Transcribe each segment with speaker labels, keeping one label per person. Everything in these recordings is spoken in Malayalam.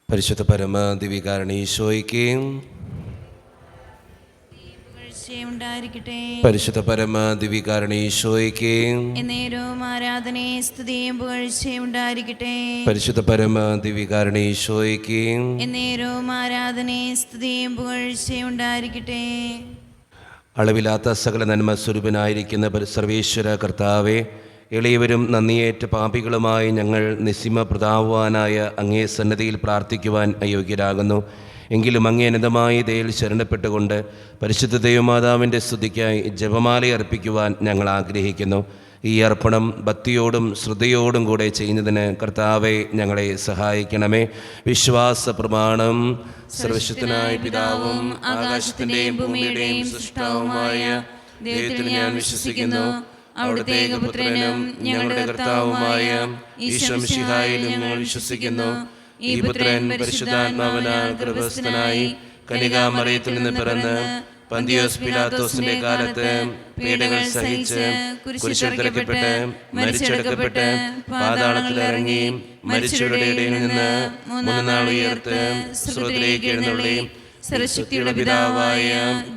Speaker 1: പരിശുദ്ധ പരമ ദിവ്യകാരുണ്യീശോയ്ക്ക്
Speaker 2: ഉണ്ടായിരിക്കട്ടെ.
Speaker 1: പരിശുദ്ധ പരമ ദിവ്യകാരുണ്യീശോയ്ക്ക്
Speaker 2: എന്നേരവും ആരാധനയും സ്തുതിയും പുകഴ്ചയും ഉണ്ടായിരിക്കട്ടെ.
Speaker 1: പരിശുദ്ധ പരമ ദിവ്യകാരുണ്യീശോയ്ക്ക്
Speaker 2: എന്നേരവും ആരാധനയും സ്തുതിയും പുകഴ്ചയും ഉണ്ടായിരിക്കട്ടെ.
Speaker 1: അളവില്ലാത്ത സകല നന്മ സ്വരൂപനായിരിക്കുന്ന സർവേശ്വര കർത്താവെ, എളിയവരും നന്ദിയേറ്റ പാപികളുമായി ഞങ്ങൾ നിസ്സിമ പ്രതാപവാനായ അങ്ങേ സന്നദ്ധിയിൽ പ്രാർത്ഥിക്കുവാൻ അയോഗ്യരാകുന്നു. എങ്കിലും അങ്ങേ അനന്തമായ ദയയിൽ ശരണപ്പെട്ടുകൊണ്ട് പരിശുദ്ധ ദൈവമാതാവിൻ്റെ സ്തുതിക്കായി ജപമാല അർപ്പിക്കുവാൻ ഞങ്ങൾ ആഗ്രഹിക്കുന്നു. ഈ അർപ്പണം ഭക്തിയോടും ശ്രദ്ധയോടും കൂടെ ചെയ്യുന്നതിന് കർത്താവെ ഞങ്ങളെ സഹായിക്കണമേ. വിശ്വാസ പ്രമാണം. സർവശക്തനായ പിതാവും ആകാശത്തിൻ്റെയും ഭൂമിയുടെയും സൃഷ്ടാവുമായ ദൈവത്തിൽ ഞാൻ വിശ്വസിക്കുന്നു. അവിടുത്തെ ഏകപുത്രനും ഞങ്ങളുടെ കർത്താവുമായ ഈശോ മിശിഹായിൽ ഞങ്ങൾ വിശ്വസിക്കുന്നു. ഈ പുത്രൻ പരിശുദ്ധാത്മാവിനാൽ ഗർഭസ്ഥനായി കന്യകാമറിയത്തിൽ നിന്ന് പിറന്ന് പന്തിയോസ് പിലാത്തോസിന്റെ കാലത്ത് പീഡകൾ സഹിച്ച് കുരിശിൽ തറയ്ക്കപ്പെട്ട് മരിച്ചടക്കപ്പെട്ട് പാതാളത്തിൽ ഇറങ്ങി മരിച്ചവരുടെ ഇടയിൽ നിന്ന് 3 നാൾ ഉയർത്ത് സ്വർഗ്ഗത്തിലേക്ക് എഴുന്നള്ളി സർവശക്തിയുടെ പിതാവായ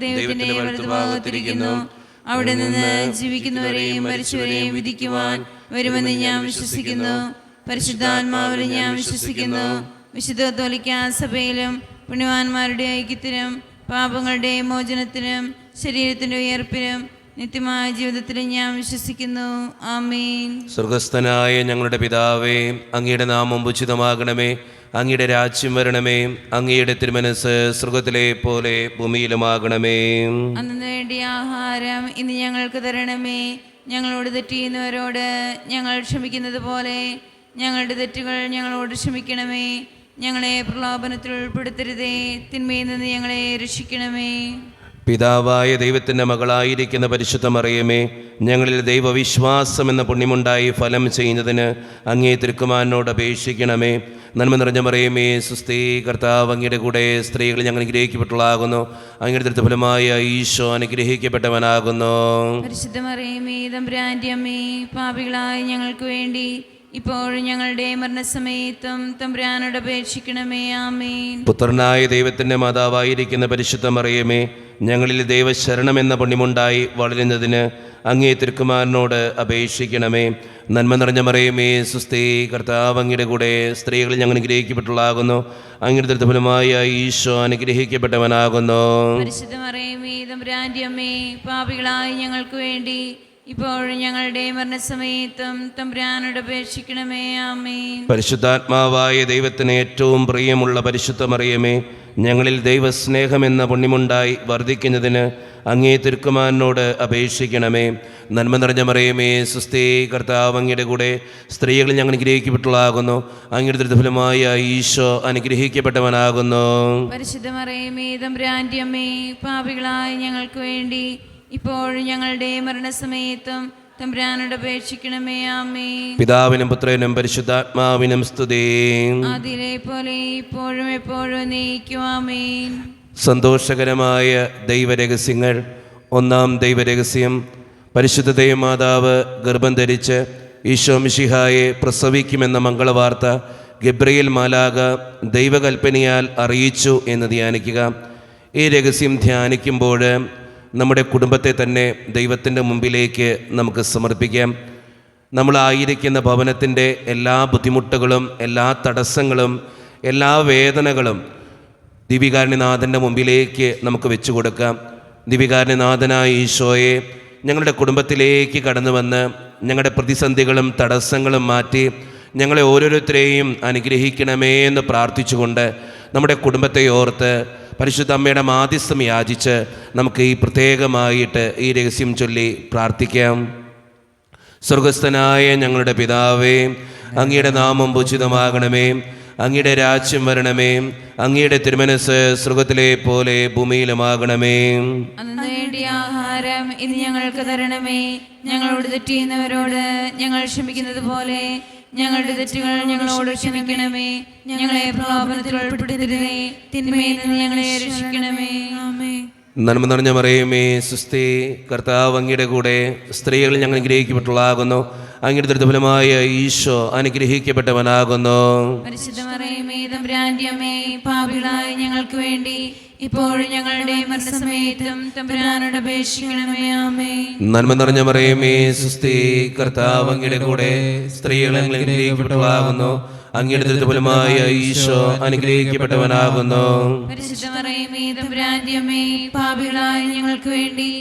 Speaker 1: ദൈവത്തിന്റെ വലത്തുഭാഗത്തിരിക്കുന്നു. അവിടെ നിന്ന് ജീവിക്കുന്നവരെയും മരിച്ചവരെയും വിധിക്കുവാൻ വരുമെന്ന് ഞാൻ വിശ്വസിക്കുന്നു. പരിശുദ്ധാത്മാവിൽ ഞാൻ വിശ്വസിക്കുന്നു. വിശുദ്ധ കത്തോലിക്കാ സഭയിലും പുണ്യവാന്മാരുടെ ഐക്യത്തിനും പാപങ്ങളുടെ മോചനത്തിനും ശരീരത്തിന്റെ ഉയർപ്പിനും നിത്യമായ ജീവിതത്തിലും ഞാൻ വിശ്വസിക്കുന്നു. ആമേൻ. സ്വർഗസ്ഥനായ ഞങ്ങളുടെ പിതാവേ, അങ്ങയുടെ നാമം ഉചിതമാകണമേ. അങ്ങയുടെ രാജ്യം വരണമേ. അങ്ങയുടെ തിരുമനസ് സ്വർഗത്തിലെ പോലെ ഭൂമിയിലുമാകണമേ.
Speaker 2: അന്നു വേണ്ടിയ ആഹാരം ഇന്ന് ഞങ്ങൾക്ക് തരണമേ. ഞങ്ങളോട് തെറ്റിയുന്നവരോട് ഞങ്ങൾ ക്ഷമിക്കുന്നത് പോലെ ഞങ്ങളുടെ തെറ്റുകൾ ഞങ്ങളോട് ക്ഷമിക്കണമേ. ഞങ്ങളെ പ്രലോഭനത്തിൽ ഉൾപ്പെടുത്തരുതേ, തിന്മയിൽ നിന്ന് ഞങ്ങളെ രക്ഷിക്കണമേ.
Speaker 1: പിതാവായ ദൈവത്തിൻ്റെ മകളായിരിക്കുന്ന പരിശുദ്ധ മറിയമേ, ഞങ്ങളിൽ ദൈവവിശ്വാസം എന്ന പുണ്യമുണ്ടായി ഫലം ചെയ്യുന്നതിന് അങ്ങേ തിരുക്കുമാരനോട് അപേക്ഷിക്കണമേ. നന്മ നിറഞ്ഞ മറിയമേ, സുസ്ഥീ, കർത്താവ് അങ്ങയുടെ കൂടെ സ്ത്രീകൾ ഞങ്ങൾ അനുഗ്രഹിക്കപ്പെട്ടവളാകുന്നു. അങ്ങയുടെ ദൃഢഫലമായ ഈശോ അനുഗ്രഹിക്കപ്പെട്ടവനാകുന്നു.
Speaker 2: പരിശുദ്ധ മറിയമേ, തമ്പുരാന്റെ അമ്മേ, പാപികളായ ഞങ്ങൾക്ക് വേണ്ടി ഇപ്പോഴും ഞങ്ങളുടെ മരണസമയത്തും തമ്പുരാനോട് അപേക്ഷിക്കണമേ. ആമേൻ.
Speaker 1: പുത്രനായ ദൈവത്തിൻ്റെ മാതാവായിരിക്കുന്ന പരിശുദ്ധ മറിയമേ, ഞങ്ങളിൽ ദൈവശരണം എന്ന പുണ്യമുണ്ടായി വളരുന്നതിന് അങ്ങേ തിരുക്കുമാരനോട് അപേക്ഷിക്കണമേ. നന്മ നിറഞ്ഞ മറിയമേ, സുസ്ഥീ, കർത്താവ് അങ്ങയുടെ കൂടെ സ്ത്രീകൾ ഞങ്ങൾ അനുഗ്രഹിക്കപ്പെട്ടവളാകുന്നു. അങ്ങയുടെ ദൃഢഫലമായ ഈശോ അനുഗ്രഹിക്കപ്പെട്ടവനാകുന്നു.
Speaker 2: പരിശുദ്ധ മറിയമേ, തമ്പുരാന്റെ അമ്മേ, പാപികളായ ഞങ്ങൾക്ക് വേണ്ടി ഇപ്പോഴും ഞങ്ങളുടെ മരണസമയത്തും തമ്പുരാനോട് അപേക്ഷിക്കണമേ. ആമേൻ.
Speaker 1: പരിശുദ്ധാത്മാവായ ദൈവത്തിന് ഏറ്റവും പ്രിയമുള്ള പരിശുദ്ധ മറിയമേ, ഞങ്ങളിൽ ദൈവസ്നേഹമെന്ന പുണ്യമുണ്ടായി വർദ്ധിക്കുന്നതിന് അങ്ങേ തിരുക്കുമാരനോട് അപേക്ഷിക്കണമേ. നന്മ നിറഞ്ഞ മറിയമേ, സുസ്ഥീ, കർത്താവ് അങ്ങയുടെ കൂടെ സ്ത്രീകൾ ഞങ്ങൾ അനുഗ്രഹിക്കപ്പെട്ടവളാകുന്നു. അങ്ങയുടെ ദൃഢഫലമായ ഈശോ അനുഗ്രഹിക്കപ്പെട്ടവനാകുന്നു.
Speaker 2: പരിശുദ്ധ മറിയമേ, തമ്പുരാന്റെ അമ്മേ, പാപികളായ ഞങ്ങൾക്ക് വേണ്ടി ഇപ്പോഴും ഞങ്ങളുടെ മരണസമയത്തും തമ്പുരാനോട് അപേക്ഷിക്കണമേ. ആമേൻ.
Speaker 1: പിതാവിനും പുത്രനും പരിശുദ്ധാത്മാവിനും സ്തുതി.
Speaker 2: ആദിയിലെ പോലെ ഇപ്പോഴും എപ്പോഴും എന്നേക്കും. ആമേൻ.
Speaker 1: സന്തോഷകരമായ ദൈവരഹസ്യങ്ങൾ. ഒന്നാം ദൈവരഹസ്യം, പരിശുദ്ധ ദൈവമാതാവ് ഗർഭം ധരിച്ച് ഈശോ മിശിഹായെ പ്രസവിക്കുമെന്ന മംഗളവാർത്ത ഗബ്രിയേൽ മാലാഖ ദൈവകൽപ്പനയാൽ അറിയിച്ചു എന്ന് ധ്യാനിക്കുക. ഈ രഹസ്യം ധ്യാനിക്കുമ്പോൾ നമ്മുടെ കുടുംബത്തെ തന്നെ ദൈവത്തിൻ്റെ മുമ്പിലേക്ക് നമുക്ക് സമർപ്പിക്കാം. നമ്മളായിരിക്കുന്ന ഭവനത്തിൻ്റെ എല്ലാ ബുദ്ധിമുട്ടുകളും എല്ലാ തടസ്സങ്ങളും എല്ലാ വേദനകളും ദിവ്യകാരുണ്യനാഥൻ്റെ മുമ്പിലേക്ക് നമുക്ക് വെച്ചു കൊടുക്കാം. ദിവ്യകാരുണ്യനാഥനായ ഈശോയെ, ഞങ്ങളുടെ കുടുംബത്തിലേക്ക് കടന്നു വന്ന് ഞങ്ങളുടെ പ്രതിസന്ധികളും തടസ്സങ്ങളും മാറ്റി ഞങ്ങളെ ഓരോരുത്തരെയും അനുഗ്രഹിക്കണമേ എന്ന് പ്രാർത്ഥിച്ചുകൊണ്ട് നമ്മുടെ കുടുംബത്തെ ഓർത്ത് പരിശുദ്ധ അമ്മയുടെ മാധ്യസ്ഥം യാചിച്ച് നമുക്ക് ഈ പ്രത്യേകമായിട്ട് ഈ രഹസ്യം ചൊല്ലി പ്രാർത്ഥിക്കാം. സ്വർഗസ്ഥനായ ഞങ്ങളുടെ പിതാവേ, അങ്ങയുടെ നാമം പൂജിതമാകണമേ. അങ്ങയുടെ രാജ്യം വരണമേ. അങ്ങയുടെ തിരുമനസ് സ്വർഗത്തിലെ പോലെ ഭൂമിയിലുമാകണമേ.
Speaker 2: അന്നു വേണ്ടിയ ആഹാരം ഇന്ന് ഞങ്ങൾക്ക് തരണമേ. ഞങ്ങളോട് തെറ്റിയുന്നവരോട് ഞങ്ങൾ ക്ഷമിക്കുന്നത് പോലെ ഞങ്ങളുടെ തെറ്റുകൾ ഞങ്ങളോട് ക്ഷമിക്കണമേ. ഞങ്ങളെ പ്രലോഭനത്തിൽ ഉൾപ്പെടുത്തരുതേ, തിന്മയിൽ നിന്ന് ഞങ്ങളെ രക്ഷിക്കണമേ. ആമേൻ.
Speaker 1: നന്മ നിറഞ്ഞ മറിയമേ, സുസ്ഥീ, കർത്താവ് അങ്ങയുടെ കൂടെ സ്ത്രീകൾ ഞങ്ങൾ അനുഗ്രഹിക്കപ്പെട്ടവളാകുന്നു. അങ്ങയുടെ ദുരിതഫലമായ ഈശോ അനുഗ്രഹിക്കപ്പെട്ടവനാകുന്നു.
Speaker 2: പരിശുദ്ധ മറിയമേ തമ്പുരാന്റെ അമ്മേ, പാപികളായ ഞങ്ങൾക്ക് വേണ്ടി ഇപ്പോഴും ഞങ്ങളുടെ മരണസമയത്തും തമ്പുരാനോട് അപേക്ഷിക്കണമേ. ആമേൻ.
Speaker 1: നന്മ നിറഞ്ഞ മറിയമേ സുസ്തി, കർത്താവ് അങ്ങയുടെ കൂടെ സ്ത്രീകൾ അനുഗ്രഹിക്കപ്പെട്ടവളാകുന്നു. അങ്ങയുടെ ദുരിതഫലമായ ഈശോ അനുഗ്രഹിക്കപ്പെട്ടവനാകുന്നു.
Speaker 2: പരിശുദ്ധ മറിയമേ തമ്പുരാന്റെ അമ്മേ, പാപികളായ ഞങ്ങൾക്ക് വേണ്ടി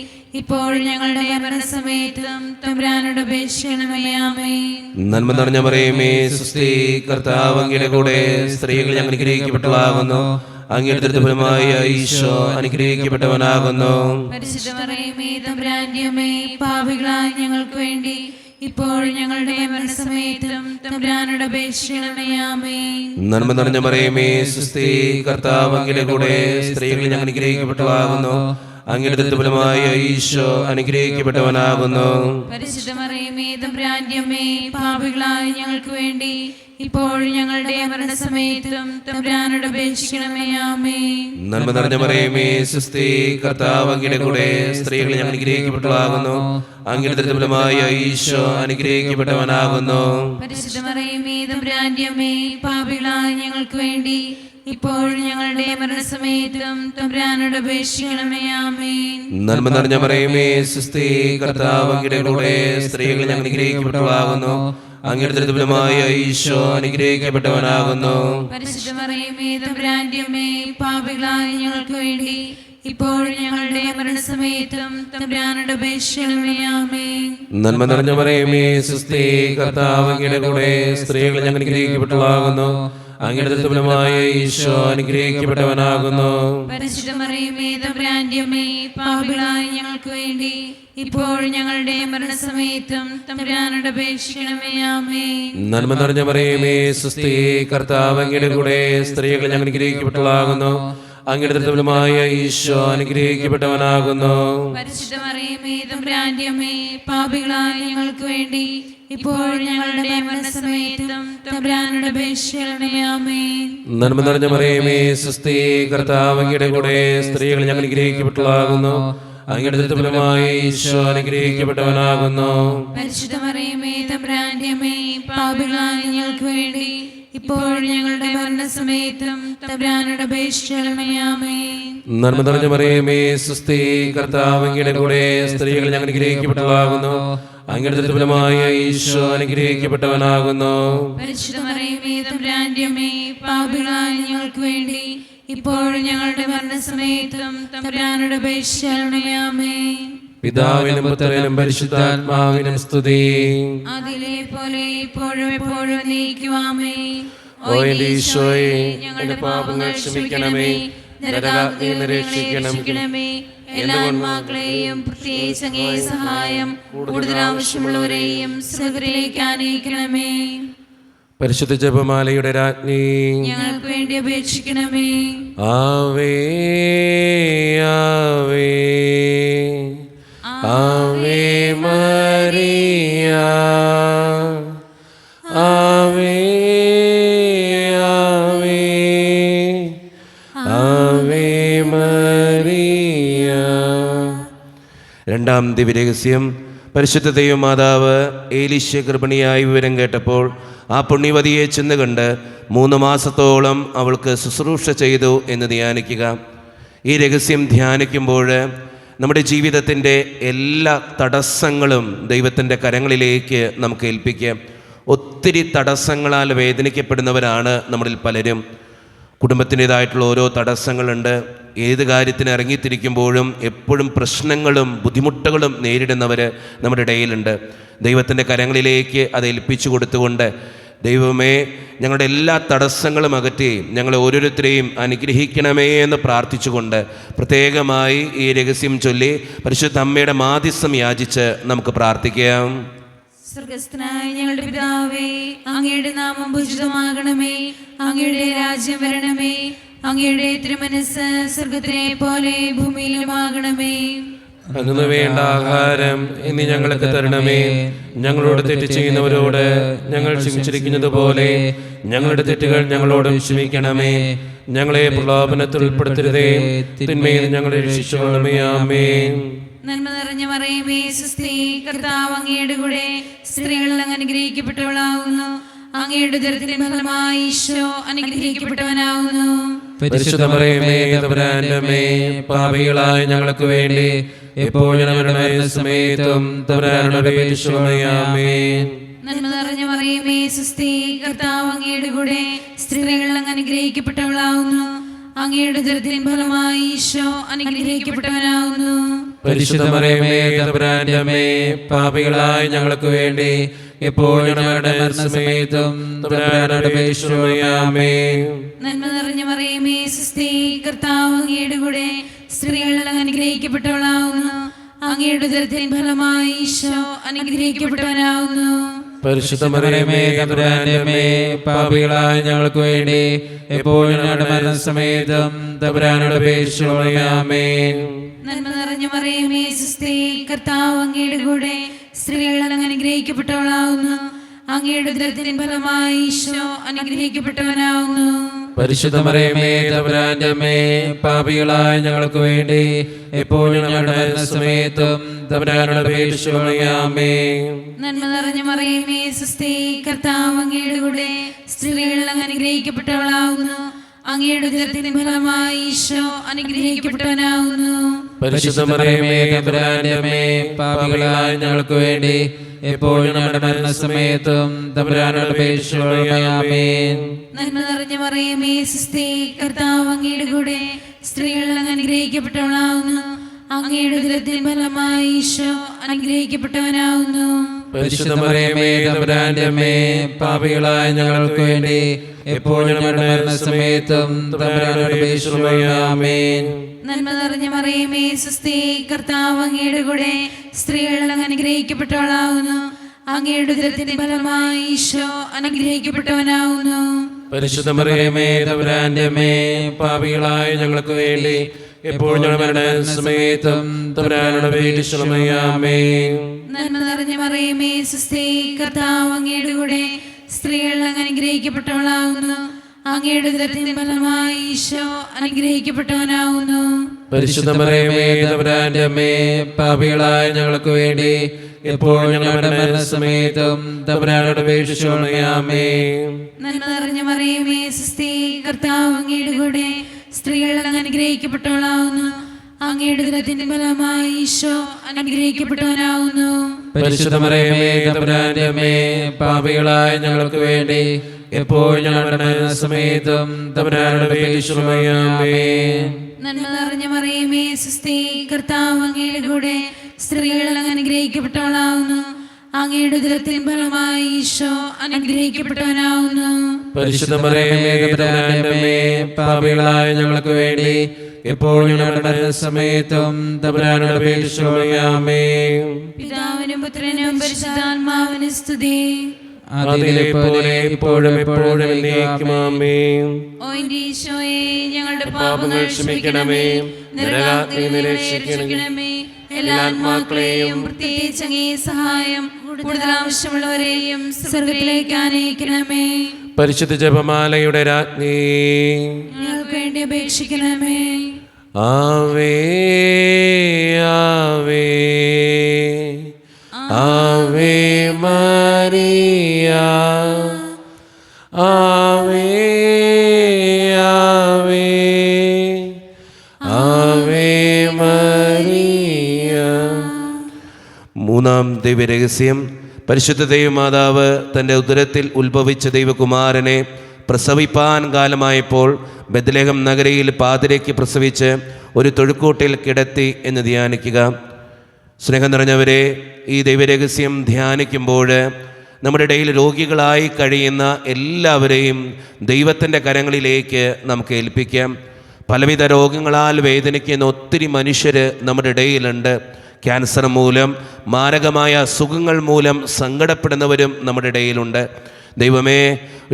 Speaker 2: ഇപ്പോഴും ഞങ്ങളുടെ മരണസമയത്തും തമ്പുരാനോട് അപേക്ഷിക്കണമേ. ആമേൻ.
Speaker 1: നന്മ നിറഞ്ഞ മറിയമേ സുസ്തി, കർത്താവ് അങ്ങയുടെ കൂടെ സ്ത്രീകൾ അനുഗ്രഹിക്കപ്പെട്ടവളാകുന്നു. അങ്ങയുടെ ദുരിതഫലമായ ഈശോ അനുഗ്രഹിക്കപ്പെട്ടവനാകുന്നു.
Speaker 2: പരിശുദ്ധ മറിയമേ തമ്പുരാന്റെ അമ്മേ, പാപികളായ ഞങ്ങൾക്ക് വേണ്ടി ഇപ്പോഴും ഞങ്ങളുടെ മരണസമയത്തും തമ്പുരാനോട് അപേക്ഷിക്കണമേ. ആമേൻ.
Speaker 1: നന്മ നിറഞ്ഞ മറിയമേ സുസ്തി, കർത്താവ് അങ്ങയുടെ കൂടെ സ്ത്രീകൾ അനുഗ്രഹിക്കപ്പെട്ടവളാകുന്നു. അങ്ങയുടെ ദുരിതഫലമായ ഈശോ അനുഗ്രഹിക്കപ്പെട്ടവനാകുന്നു.
Speaker 2: പരിശുദ്ധ മറിയമേ തമ്പുരാന്റെ അമ്മേ, പാപികളായ ഞങ്ങൾക്ക് വേണ്ടി ഇപ്പോഴും ഞങ്ങളുടെ മരണസമയത്തും തമ്പുരാനോട് അപേക്ഷിക്കണമേ. ആമേൻ.
Speaker 1: നന്മ നിറഞ്ഞ മറിയമേ സുസ്തി, കർത്താവ് അങ്ങയുടെ കൂടെ സ്ത്രീകൾ അനുഗ്രഹിക്കപ്പെട്ടവളാകുന്നു. അങ്ങയുടെ ദുരിതഫലമായ ഈശോ അനുഗ്രഹിക്കപ്പെട്ടവനാകുന്നു.
Speaker 2: പരിശുദ്ധ മറിയമേ തമ്പുരാന്റെ അമ്മേ, പാപികളായ ഞങ്ങൾക്ക് വേണ്ടി ഇപ്പോഴും ഞങ്ങളുടെ മരണസമയത്തും തമ്പുരാനോട് അപേക്ഷിക്കണമേ. ആമേൻ.
Speaker 1: നന്മ നിറഞ്ഞ മറിയമേ സുസ്തി, കർത്താവ് അങ്ങയുടെ കൂടെ സ്ത്രീകൾ അനുഗ്രഹിക്കപ്പെട്ടവളാകുന്നു. അങ്ങയുടെ ദുരിതഫലമായ ഈശോ അനുഗ്രഹിക്കപ്പെട്ടവനാകുന്നു.
Speaker 2: പരിശുദ്ധ മറിയമേ തമ്പുരാന്റെ അമ്മേ, പാപികളായ ഞങ്ങൾക്ക് വേണ്ടി ഇപ്പോഴും ഞങ്ങളുടെ മരണസമയത്തും തമ്പുരാനോട് അപേക്ഷിക്കണമേ. ആമേൻ.
Speaker 1: നന്മ നിറഞ്ഞ മറിയമേ സുസ്തി, കർത്താവ് അങ്ങയുടെ കൂടെ സ്ത്രീകൾ അനുഗ്രഹിക്കപ്പെട്ടവളാകുന്നു. അങ്ങയുടെ ദുരിതഫലമായ ഈശോ അനുഗ്രഹിക്കപ്പെട്ടവനാകുന്നു.
Speaker 2: പരിശുദ്ധ മറിയമേ തമ്പുരാന്റെ അമ്മേ, പാപികളായ ഞങ്ങൾക്ക് വേണ്ടി ഇപ്പോഴും ഞങ്ങളുടെ മരണസമയത്തും തമ്പുരാനോട് അപേക്ഷിക്കണമേ. ആമേൻ.
Speaker 1: നന്മ നിറഞ്ഞ മറിയമേ സുസ്തി, കർത്താവ് അങ്ങയുടെ കൂടെ സ്ത്രീകൾ അനുഗ്രഹിക്കപ്പെട്ടവളാകുന്നു. അങ്ങയുടെ ദുരിതഫലമായ ഈശോ അനുഗ്രഹിക്കപ്പെട്ടവനാകുന്നു.
Speaker 2: പരിശുദ്ധ മറിയമേ തമ്പുരാന്റെ അമ്മേ, പാപികളായ ഞങ്ങൾക്ക് വേണ്ടി ഇപ്പോഴും ഞങ്ങളുടെ മരണസമയത്തും തമ്പുരാനോട് അപേക്ഷിക്കണമേ. ആമേൻ.
Speaker 1: നന്മ നിറഞ്ഞ മറിയമേ സുസ്തി, കർത്താവ് അങ്ങയുടെ കൂടെ സ്ത്രീകൾ അനുഗ്രഹിക്കപ്പെട്ടവളാകുന്നു. അങ്ങയുടെ ദുരിതഫലമായ ഈശോ അനുഗ്രഹിക്കപ്പെട്ടവനാകുന്നു.
Speaker 2: പരിശുദ്ധ മറിയമേ തമ്പുരാന്റെ അമ്മേ, പാപികളായ ഞങ്ങൾക്ക് വേണ്ടി ഇപ്പോഴും ഞങ്ങളുടെ മരണസമയത്തും തമ്പുരാനോട് അപേക്ഷിക്കണമേ. ആമേൻ.
Speaker 1: നന്മ നിറഞ്ഞ മറിയമേ സുസ്തി, കർത്താവ് അങ്ങയുടെ കൂടെ സ്ത്രീകൾ അനുഗ്രഹിക്കപ്പെട്ടവളാകുന്നു. അങ്ങയുടെ ദുരിതഫലമായ ഈശോ അനുഗ്രഹിക്കപ്പെട്ടവനാകുന്നു.
Speaker 2: പരിശുദ്ധ മറിയമേ തമ്പുരാന്റെ അമ്മേ, പാപികളായ ഞങ്ങൾക്ക് വേണ്ടി ഇപ്പോഴും ഞങ്ങളുടെ മരണസമയത്തും തമ്പുരാനോട് അപേക്ഷിക്കണമേ. ആമേൻ.
Speaker 1: പിതാവിനും പുത്രനും പരിശുദ്ധാത്മാവിനും സ്തുതി.
Speaker 2: അതിലെ പോലെ ഇപ്പോഴും എപ്പോഴും നീക്കും. ആമേൻ.
Speaker 1: ഓ എന്റെ ഈശോയെ, ഞങ്ങളുടെ പാപങ്ങൾ ക്ഷമിക്കണമേ, നരകാഗ്നിയിൽ നിന്ന് രക്ഷിക്കണമേ.
Speaker 2: എല്ലാ ആത്മാക്കളെയും പ്രത്യേകിച്ച് അങ്ങേ സഹായം കൂടുതൽ ആവശ്യമുള്ളവരെയും സ്വർഗ്ഗത്തിലേക്ക് ആനയിക്കണമേ.
Speaker 1: പരിശുദ്ധ ജപമാലയുടെ രാജ്ഞി,
Speaker 2: ഞങ്ങൾക്ക് വേണ്ടി അപേക്ഷിക്കണമേ.
Speaker 1: ആവേ ആവേ ആവേ മരിയ, ആവേ ആവേ ആവേ മരിയ. രണ്ടാം ദിവ്യരഹസ്യം. പരിശുദ്ധ ദൈവമാതാവ് ഏലീശ ഗർഭിണിയായി വിവരം കേട്ടപ്പോൾ ആ പുണ്യവതിയെ ചെന്ന് കണ്ട് 3 മാസത്തോളം അവൾക്ക് ശുശ്രൂഷ ചെയ്തു എന്ന് ധ്യാനിക്കുക. ഈ രഹസ്യം ധ്യാനിക്കുമ്പോൾ നമ്മുടെ ജീവിതത്തിൻ്റെ എല്ലാ തടസ്സങ്ങളും ദൈവത്തിൻ്റെ കരങ്ങളിലേക്ക് നമുക്ക് ഏൽപ്പിക്കാം. ഒത്തിരി തടസ്സങ്ങളാൽ വേദനിക്കപ്പെടുന്നവരാണ് നമ്മളിൽ പലരും. കുടുംബത്തിൻ്റേതായിട്ടുള്ള ഓരോ തടസ്സങ്ങളുണ്ട്. ഏത് കാര്യത്തിന് ഇറങ്ങിത്തിരിക്കുമ്പോഴും എപ്പോഴും പ്രശ്നങ്ങളും ബുദ്ധിമുട്ടുകളും നേരിടുന്നവർ നമ്മുടെ ഇടയിലുണ്ട്. ദൈവത്തിൻ്റെ കരങ്ങളിലേക്ക് അത് ഏൽപ്പിച്ചു കൊടുത്തുകൊണ്ട്, ദൈവമേ ഞങ്ങളുടെ എല്ലാ തടസ്സങ്ങളും അകറ്റി ഞങ്ങളെ ഓരോരുത്തരെയും അനുഗ്രഹിക്കണമേ എന്ന് പ്രാർത്ഥിച്ചുകൊണ്ട് പ്രത്യേകമായി ഈ രഹസ്യം ചൊല്ലി പരിശുദ്ധ അമ്മയുടെ മാധ്യസ്ഥം യാചിച്ച് നമുക്ക് പ്രാർത്ഥിക്കാം.
Speaker 2: സ്വർഗസ്ഥനായ ഞങ്ങളുടെ പിതാവേ, അങ്ങയുടെ നാമം പൂജിതമാകണമേ, അങ്ങയുടെ രാജ്യം വരണമേ, അങ്ങയുടെ തിരുമനസ്സ് സ്വർഗത്തിലെ പോലെ ഭൂമിയിലുമാകണമേ.
Speaker 1: അന്നു വേണ്ട ആഹാരം ഇനി ഞങ്ങൾക്ക് തരണമേ. ഞങ്ങളോട് തെറ്റ് ചെയ്യുന്നവരോട് ഞങ്ങൾ ക്ഷമിച്ചിരിക്കുന്നത് പോലെ ഞങ്ങളുടെ തെറ്റുകൾ ഞങ്ങളോടും ക്ഷമിക്കണമേ. ഞങ്ങളെ പ്രലോഭനത്തിൽ ഉൾപ്പെടുത്തരുതേ, തിന്മയിൽ ഞങ്ങളെ രക്ഷിച്ചുകൊള്ളണമേ. ആമേൻ.
Speaker 2: നന്മ നിറഞ്ഞ മറിയമേ സുസ്തി, കർത്താവ് അങ്ങയുടെ കൂടെ സ്ത്രീകളിൽ അങ്ങ് അനുഗ്രഹിക്കപ്പെട്ടവളാകുന്നു. അങ്ങയുടെ ഉദരത്തിൻ ഫലമായി ഈശോ അനുഗ്രഹിക്കപ്പെട്ടവനാകുന്നു.
Speaker 1: പരിശുദ്ധ മറിയമേ തമ്പുരാന്റെ അമ്മേ, പാപികളായ ഞങ്ങൾക്ക് വേണ്ടി എപ്പോഴും ഞങ്ങളുടെ മരണസമയത്തും തമ്പുരാനോട് അപേക്ഷിക്കണമേ. ആമേൻ.
Speaker 2: നന്മ നിറഞ്ഞ മറിയമേ സുസ്തി, കർത്താവ് അങ്ങയുടെ കൂടെ സ്ത്രീകളിൽ അങ്ങ് അനുഗ്രഹിക്കപ്പെട്ടവളാകുന്നു. അങ്ങയുടെ ഉദരത്തിൻ ഫലമായി ഈശോ അനുഗ്രഹിക്കപ്പെട്ടവനാകുന്നു.
Speaker 1: പരിശുദ്ധ മറിയമേ തമ്പുരാന്റെ അമ്മേ, പാപികളായ ഞങ്ങൾക്ക് വേണ്ടി എപ്പോഴും ഞങ്ങളുടെ മരണസമയത്തും തമ്പുരാനോട് അപേക്ഷിക്കണമേ. ആമേൻ.
Speaker 2: നന്മ നിറഞ്ഞ മറിയമേ സുസ്തി, കർത്താവ് അങ്ങയുടെ കൂടെ സ്ത്രീകളിൽ അങ്ങ് അനുഗ്രഹിക്കപ്പെട്ടവളാകുന്നു. അങ്ങയുടെ ഉദരത്തിൻ ഫലമായി ഈശോ അനുഗ്രഹിക്കപ്പെട്ടവനാകുന്നു.
Speaker 1: പരിശുദ്ധ മറിയമേ തമ്പുരാന്റെ അമ്മേ, പാപികളായ ഞങ്ങൾക്ക് വേണ്ടി എപ്പോഴും ഞങ്ങളുടെ മരണസമയത്തും തമ്പുരാനോട് അപേക്ഷിക്കണമേ. ആമേൻ.
Speaker 2: നന്മ നിറഞ്ഞ മറിയമേ സുസ്തി, കർത്താവ് അങ്ങയുടെ കൂടെ സ്ത്രീകളിൽ അങ്ങ് അനുഗ്രഹിക്കപ്പെട്ടവളാകുന്നു. അങ്ങയുടെ ഉദരത്തിൻ ഫലമായി ഈശോ അനുഗ്രഹിക്കപ്പെട്ടവനാകുന്നു.
Speaker 1: പരിശുദ്ധ മറിയമേ തമ്പുരാന്റെ അമ്മേ, പാപികളായ ഞങ്ങൾക്ക് വേണ്ടി എപ്പോഴും ഞങ്ങളുടെ മരണസമയത്തും തമ്പുരാനോട് അപേക്ഷിക്കണമേ. ആമേൻ.
Speaker 2: നന്മ നിറഞ്ഞ മറിയമേ സുസ്തി, കർത്താവ് അങ്ങയുടെ കൂടെ സ്ത്രീകളിൽ അങ്ങ് അനുഗ്രഹിക്കപ്പെട്ടവളാകുന്നു. അങ്ങയുടെ ഉദരത്തിൻ ഫലമായി ഈശോ അനുഗ്രഹിക്കപ്പെട്ടവനാകുന്നു.
Speaker 1: പരിശുദ്ധ മറിയമേ തമ്പുരാന്റെ അമ്മേ, പാപികളായ ഞങ്ങൾക്ക് വേണ്ടി എപ്പോഴും ഞങ്ങളുടെ മരണസമയത്തും തമ്പുരാനോട് അപേക്ഷിക്കണമേ. ആമേൻ.
Speaker 2: നന്മ നിറഞ്ഞ മറിയമേ സുസ്തി, കർത്താവ് അങ്ങയുടെ കൂടെ സ്ത്രീകളിൽ അങ്ങ് അനുഗ്രഹിക്കപ്പെട്ടവളാകുന്നു. അങ്ങയുടെ ഉദരത്തിൻ ഫലമായി ഈശോ അനുഗ്രഹിക്കപ്പെട്ടവനാകുന്നു.
Speaker 1: പരിശുദ്ധ മറിയമേ തമ്പുരാന്റെ അമ്മേ, പാപികളായ ഞങ്ങൾക്ക് വേണ്ടി എപ്പോഴും ഞങ്ങളുടെ മരണസമയത്തും തമ്പുരാനോട് അപേക്ഷിക്കണമേ. ആമേൻ.
Speaker 2: നന്മ നിറഞ്ഞ മറിയമേ സുസ്തി, കർത്താവ് അങ്ങയുടെ കൂടെ സ്ത്രീകളിൽ അങ്ങ് അനുഗ്രഹിക്കപ്പെട്ടവളാകുന്നു. അങ്ങയുടെ ഉദരത്തിൻ ഫലമായി ഈശോ അനുഗ്രഹിക്കപ്പെട്ടവനാകുന്നു.
Speaker 1: പരിശുദ്ധ മറിയമേ തമ്പുരാന്റെ അമ്മേ, പാപികളായ ഞങ്ങൾക്ക് വേണ്ടി എപ്പോഴും ഞങ്ങളുടെ മരണസമയത്തും തമ്പുരാനോട് അപേക്ഷിക്കണമേ. ആമേൻ.
Speaker 2: നന്മ നിറഞ്ഞ മറിയമേ സുസ്തി, കർത്താവ് അങ്ങയുടെ കൂടെ സ്ത്രീകളിൽ അങ്ങ് അനുഗ്രഹിക്കപ്പെട്ടവളാകുന്നു. അങ്ങയുടെ ഉദരത്തിൻ ഫലമായി ഈശോ അനുഗ്രഹിക്കപ്പെട്ടവനാകുന്നു.
Speaker 1: പരിശുദ്ധ മറിയമേ തമ്പുരാന്റെ അമ്മേ, പാപികളായ ഞങ്ങൾക്ക് വേണ്ടി എപ്പോഴും ഞങ്ങളുടെ മരണസമയത്തും തമ്പുരാനോട് അപേക്ഷിക്കണമേ. ആമേൻ.
Speaker 2: നന്മ നിറഞ്ഞ മറിയമേ സുസ്തി, കർത്താവ് അങ്ങയുടെ കൂടെ സ്ത്രീകളിൽ അങ്ങ് അനുഗ്രഹിക്കപ്പെട്ടവളാകുന്നു. അങ്ങയുടെ ഉദരത്തിൻ ഫലമായി ഈശോ അനുഗ്രഹിക്കപ്പെട്ടവനാകുന്നു.
Speaker 1: പരിശുദ്ധ മറിയമേ തമ്പുരാന്റെ അമ്മേ, പാപികളായ ഞങ്ങൾക്ക് വേണ്ടി എപ്പോഴും ഞങ്ങളുടെ മരണസമയത്തും തമ്പുരാനോട് അപേക്ഷിക്കണമേ. ആമേൻ.
Speaker 2: നന്മ നിറഞ്ഞ മറിയമേ സുസ്തി, കർത്താവ് അങ്ങയുടെ കൂടെ സ്ത്രീകളിൽ അങ്ങ് അനുഗ്രഹിക്കപ്പെട്ടവളാകുന്നു. അങ്ങയുടെ ഉദരത്തിൻ ഫലമായി ഈശോ അനുഗ്രഹിക്കപ്പെട്ടവനാകുന്നു.
Speaker 1: പരിശുദ്ധ മറിയമേ തമ്പുരാന്റെ അമ്മേ, പാപികളായ ഞങ്ങൾക്ക് വേണ്ടി എപ്പോഴും ഞങ്ങളുടെ മരണസമയത്തും തമ്പുരാനോട് അപേക്ഷിക്കണമേ. ആമേൻ.
Speaker 2: പിതാവിനും പുത്രനും പരിശുദ്ധാത്മാവിനും സ്തുതി.
Speaker 1: അതിലെ പോലെ ഇപ്പോഴും എപ്പോഴും എന്നേക്കും. ആമേൻ.
Speaker 2: ഓ എന്റെ ഈശോയെ, ഞങ്ങളുടെ പാപങ്ങൾ ക്ഷമിക്കണമേ, നരകാഗ്നിയിൽ നിന്ന് രക്ഷിക്കണമേ. എല്ലാ ആത്മാക്കളെയും പ്രത്യേകിച്ച് അങ്ങേ സഹായം കൂടുതൽ ആവശ്യമുള്ളവരെയും സ്വർഗ്ഗത്തിലേക്ക് ആനയിക്കണമേ.
Speaker 1: പരിശുദ്ധ ജപമാലയുടെ രാജ്ഞി,
Speaker 2: ഞങ്ങൾക്ക് വേണ്ടി അപേക്ഷിക്കണമേ.
Speaker 1: ആവേ ആവേ ആവേ മരിയ, ആവേ ആവേ ആവേ മരിയ. മൂന്നാം ദൈവരഹസ്യം, പരിശുദ്ധ ദൈവമാതാവ് തൻ്റെ ഉദരത്തിൽ ഉത്ഭവിച്ച ദൈവകുമാരനെ പ്രസവിപ്പാൻ കാലമായപ്പോൾ ബെത്ലഹേം നഗരിയിൽ പാതിരയ്ക്ക് പ്രസവിച്ച് ഒരു തൊഴുക്കൂട്ടിൽ കിടത്തി എന്ന് ധ്യാനിക്കുക. സ്നേഹം നിറഞ്ഞവരെ, ഈ ദൈവരഹസ്യം ധ്യാനിക്കുമ്പോൾ നമ്മുടെ ഇടയിൽ രോഗികളായി കഴിയുന്ന എല്ലാവരെയും ദൈവത്തിൻ്റെ കരങ്ങളിലേക്ക് നമുക്ക് ഏൽപ്പിക്കാം. പലവിധ രോഗങ്ങളാൽ വേദനിക്കുന്ന ഒത്തിരി മനുഷ്യർ നമ്മുടെ ഇടയിലുണ്ട്. ക്യാൻസർ മൂലം, മാരകമായ അസുഖങ്ങൾ മൂലം സങ്കടപ്പെടുന്നവരും നമ്മുടെ ഇടയിലുണ്ട്. ദൈവമേ,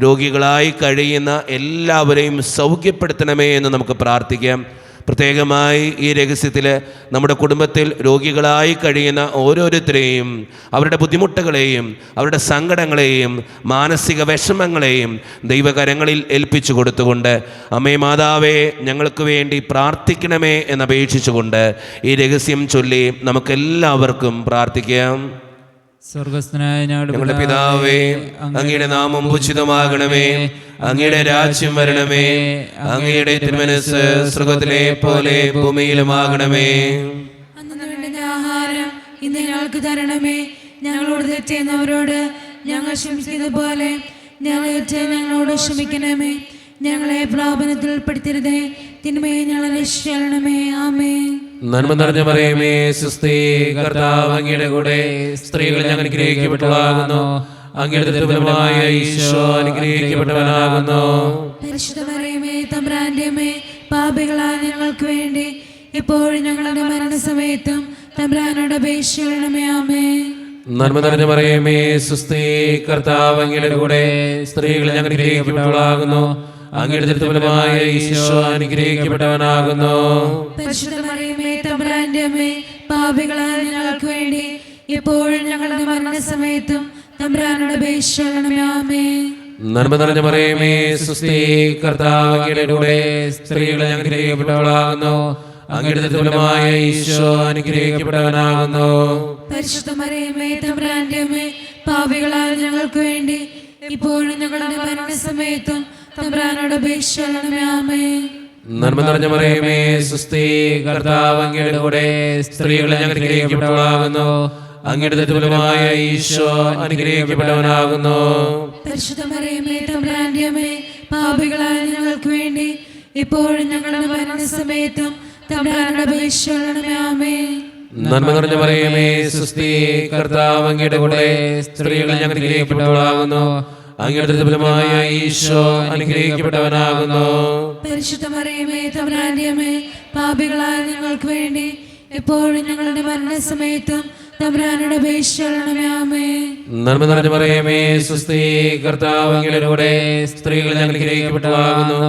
Speaker 1: രോഗികളായി കഴിയുന്ന എല്ലാവരെയും സൗഖ്യപ്പെടുത്തണമേ എന്ന് നമുക്ക് പ്രാർത്ഥിക്കാം. പ്രത്യേകമായി ഈ രഹസ്യത്തിൽ നമ്മുടെ കുടുംബത്തിൽ രോഗികളായി കഴിയുന്ന ഓരോരുത്തരെയും അവരുടെ ബുദ്ധിമുട്ടുകളെയും അവരുടെ സങ്കടങ്ങളെയും മാനസിക വിഷമങ്ങളെയും ദൈവകരങ്ങളിൽ ഏൽപ്പിച്ചു കൊടുത്തുകൊണ്ട് അമ്മേ മാതാവേ ഞങ്ങൾക്ക് വേണ്ടി പ്രാർത്ഥിക്കണമേ എന്നപേക്ഷിച്ചുകൊണ്ട് ഈ രഹസ്യം ചൊല്ലി നമുക്കെല്ലാവർക്കും പ്രാർത്ഥിക്കാം.
Speaker 3: സ്വർഗസ്ഥനായ
Speaker 1: ഞങ്ങളുടെ പിതാവേ, അങ്ങയുടെ നാമം പൂജിതമാകണമേ, അങ്ങയുടെ രാജ്യം വരണമേ, അങ്ങയുടെ തിരുമനസ്സ് സ്വർഗത്തിലെ പോലെ ഭൂമിയിലുമാകണമേ.
Speaker 2: അന്നു വേണ്ടുന്ന ആഹാരം ഇന്ന് ഞങ്ങൾക്ക് തരണമേ. ഞങ്ങളോട് തെറ്റ് ചെയ്യുന്നവരോട് ഞങ്ങൾ ക്ഷമിക്കുന്നത് പോലെ ഞങ്ങളോട് ക്ഷമിക്കണമേ. ഞങ്ങളെ പ്രലോഭനത്തിൽ ഉൾപ്പെടുത്തരുതേ, തിന്മയെ ഞങ്ങളെ രക്ഷിക്കണമേ. ആമേൻ.
Speaker 4: നന്മ നിറഞ്ഞ മറിയമേ, സ്വസ്തി, കർത്താവ് അങ്ങയുടെ കൂടെ സ്ത്രീകൾ ഞങ്ങൾ അനുഗ്രഹിക്കപ്പെട്ടവളാകുന്നു. അങ്ങയുടെ ദുർബലമായ ഈശോ അനുഗ്രഹിക്കപ്പെട്ടവനാകുന്നു.
Speaker 2: പരിശുദ്ധ മറിയമേ, തമ്പുരാന്റെ അമ്മേ, പാപികളായ ഞങ്ങൾക്ക് വേണ്ടി ഇപ്പോഴും ഞങ്ങളുടെ മരണസമയത്തും തമ്പുരാനോട് അപേക്ഷിക്കണമേ. ആമേൻ.
Speaker 4: നന്മ നിറഞ്ഞ മറിയമേ, സ്വസ്തി, കർത്താവ് അങ്ങയുടെ കൂടെ സ്ത്രീകൾ ഞങ്ങൾ അനുഗ്രഹിക്കപ്പെട്ടവളാകുന്നു. അങ്ങയുടെ ദുർബലമായ ഈശോ അനുഗ്രഹിക്കപ്പെട്ടവനാകുന്നു.
Speaker 2: പരിശുദ്ധ മറിയമേ, തമ്പുരാന്റെ അമ്മേ, പാപികളായ ഞങ്ങൾക്ക് വേണ്ടി ഇപ്പോഴും ഞങ്ങളുടെ മരണസമയത്തും തമ്പുരാനോട് അപേക്ഷിക്കണമേ. ആമേൻ.
Speaker 4: നന്മ നിറഞ്ഞ മറിയമേ, സ്വസ്തി, കർത്താവ് അങ്ങയുടെ കൂടെ സ്ത്രീകൾ ഞങ്ങൾ അനുഗ്രഹിക്കപ്പെട്ടവളാകുന്നു. അങ്ങയുടെ ദുർബലമായ ഈശോ അനുഗ്രഹിക്കപ്പെട്ടവനാകുന്നു.
Speaker 2: പരിശുദ്ധ മറിയമേ, തമ്പുരാന്റെ അമ്മേ, പാപികളായ ഞങ്ങൾക്ക് വേണ്ടി ഇപ്പോഴും ഞങ്ങളുടെ മരണസമയത്തും തമ്പുരാനോട് അപേക്ഷിക്കണമേ. ആമേൻ.
Speaker 4: നന്മ നിറഞ്ഞ മറിയമേ, സ്വസ്തി, കർത്താവ് അങ്ങയുടെ കൂടെ സ്ത്രീകൾ ഞങ്ങൾ അനുഗ്രഹിക്കപ്പെട്ടവളാകുന്നു. അങ്ങയുടെ ദുർബലമായ ഈശോ അനുഗ്രഹിക്കപ്പെട്ടവനാകുന്നു.
Speaker 2: പരിശുദ്ധ മറിയമേ, തമ്പുരാന്റെ അമ്മേ, പാപികളായ ഞങ്ങൾക്ക് വേണ്ടി ഇപ്പോഴും ഞങ്ങളുടെ മരണസമയത്തും തമ്പുരാനോട് അപേക്ഷിക്കണമേ. ആമേൻ.
Speaker 4: നന്മ നിറഞ്ഞ മറിയമേ, സ്വസ്തി, കർത്താവ് അങ്ങയുടെ കൂടെ സ്ത്രീകൾ ഞങ്ങൾ അനുഗ്രഹിക്കപ്പെട്ടവളാകുന്നു. അങ്ങയുടെ ദുർബലമായ ഈശോ അനുഗ്രഹിക്കപ്പെട്ടവനാകുന്നു.
Speaker 2: പരിശുദ്ധ മറിയമേ, തമ്പുരാന്റെ അമ്മേ, പാപികളായ ഞങ്ങൾക്ക് വേണ്ടി ഇപ്പോഴും ഞങ്ങളുടെ മരണസമയത്തും തമ്പുരാനോട് അപേക്ഷിക്കണമേ. ആമേൻ.
Speaker 4: നന്മ നിറഞ്ഞ മറിയമേ, സ്വസ്തി, കർത്താവ് അങ്ങയുടെ കൂടെ സ്ത്രീകൾ ഞങ്ങൾ അനുഗ്രഹിക്കപ്പെട്ടവളാകുന്നു.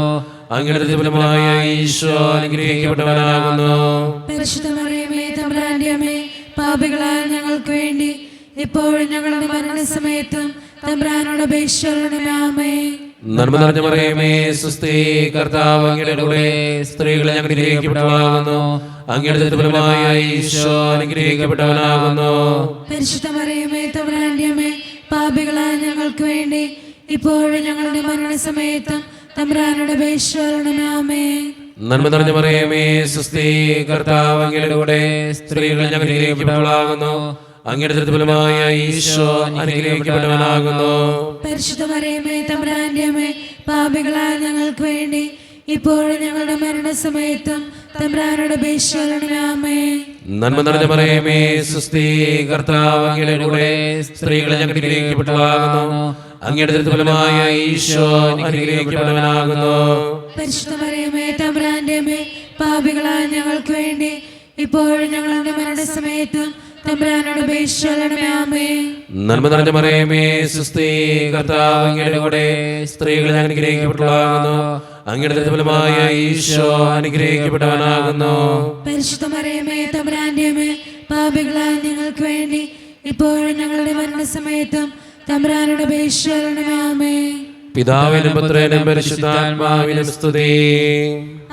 Speaker 4: അങ്ങയുടെ ദുർബലമായ ഈശോ അനുഗ്രഹിക്കപ്പെട്ടവനാകുന്നു.
Speaker 2: പരിശുദ്ധ മറിയമേ, തമ്പുരാന്റെ അമ്മേ, പാപികളായ ഞങ്ങൾക്ക് വേണ്ടി ഇപ്പോഴും ഞങ്ങളുടെ മരണസമയത്തും തമ്പുരാനോട് അപേക്ഷിക്കണമേ. ആമേൻ.
Speaker 4: നന്മ നിറഞ്ഞ മറിയമേ, സ്വസ്തി, കർത്താവ് അങ്ങയുടെ കൂടെ സ്ത്രീകൾ ഞങ്ങൾ അനുഗ്രഹിക്കപ്പെട്ടവളാകുന്നു. അങ്ങയുടെ ദുർബലമായ ഈശോ അനുഗ്രഹിക്കപ്പെട്ടവനാകുന്നു.
Speaker 2: പരിശുദ്ധ മറിയമേ, തമ്പുരാന്റെ അമ്മേ, പാപികളായ ഞങ്ങൾക്ക് വേണ്ടി ഇപ്പോഴും ഞങ്ങളുടെ മരണസമയത്തും തമ്പുരാനോട് അപേക്ഷിക്കണമേ. ആമേൻ.
Speaker 4: നന്മ നിറഞ്ഞ മറിയമേ, സ്വസ്തി, കർത്താവ് അങ്ങയുടെ കൂടെ സ്ത്രീകൾ ഞങ്ങൾ അനുഗ്രഹിക്കപ്പെട്ടവളാകുന്നു. അങ്ങയുടെ ദുർബലമായ ഈശോ അനുഗ്രഹിക്കപ്പെട്ടവനാകുന്നു.
Speaker 2: പരിശുദ്ധ മറിയമേ, തമ്പുരാന്റെ അമ്മേ, പാപികളായ ഞങ്ങൾക്ക് വേണ്ടി ഇപ്പോഴും ഞങ്ങളുടെ മരണസമയത്തും തമ്പുരാനോട് അപേക്ഷിക്കണമേ. ആമേൻ.
Speaker 4: നന്മ നിറഞ്ഞ മറിയമേ, സ്വസ്തി, കർത്താവ് അങ്ങയുടെ കൂടെ സ്ത്രീകൾ ഞങ്ങൾ അനുഗ്രഹിക്കപ്പെട്ടവളാകുന്നു. അങ്ങയുടെ ദുർബലമായ ഈശോ അനുഗ്രഹിക്കപ്പെട്ടവനാകുന്നു.
Speaker 2: പരിശുദ്ധ മറിയമേ, തമ്പുരാന്റെ അമ്മേ, പാപികളായ ഞങ്ങൾക്ക് വേണ്ടി ഇപ്പോഴും ഞങ്ങളുടെ മരണസമയത്തും തമ്പുരാനോട് അപേക്ഷിക്കണമേ. ആമേൻ.
Speaker 4: നന്മ നിറഞ്ഞ മറിയമേ, സ്വസ്തി, കർത്താവ് അങ്ങയുടെ കൂടെ സ്ത്രീകൾ ഞങ്ങൾ അനുഗ്രഹിക്കപ്പെട്ടവളാകുന്നു. അങ്ങയുടെ ദുർബലമായ ഈശോ അനുഗ്രഹിക്കപ്പെട്ടവനാകുന്നു.
Speaker 2: പരിശുദ്ധ മറിയമേ, തമ്പുരാന്റെ അമ്മേ, പാപികളായ ഞങ്ങൾക്ക് വേണ്ടി ഇപ്പോഴും ഞങ്ങളുടെ മരണസമയത്തും തമ്പുരാനോട് അപേക്ഷിക്കണമേ. ആമേൻ.
Speaker 4: പിതാവിനും പുത്രനും പരിശുദ്ധാത്മാവിനും സ്തുതി.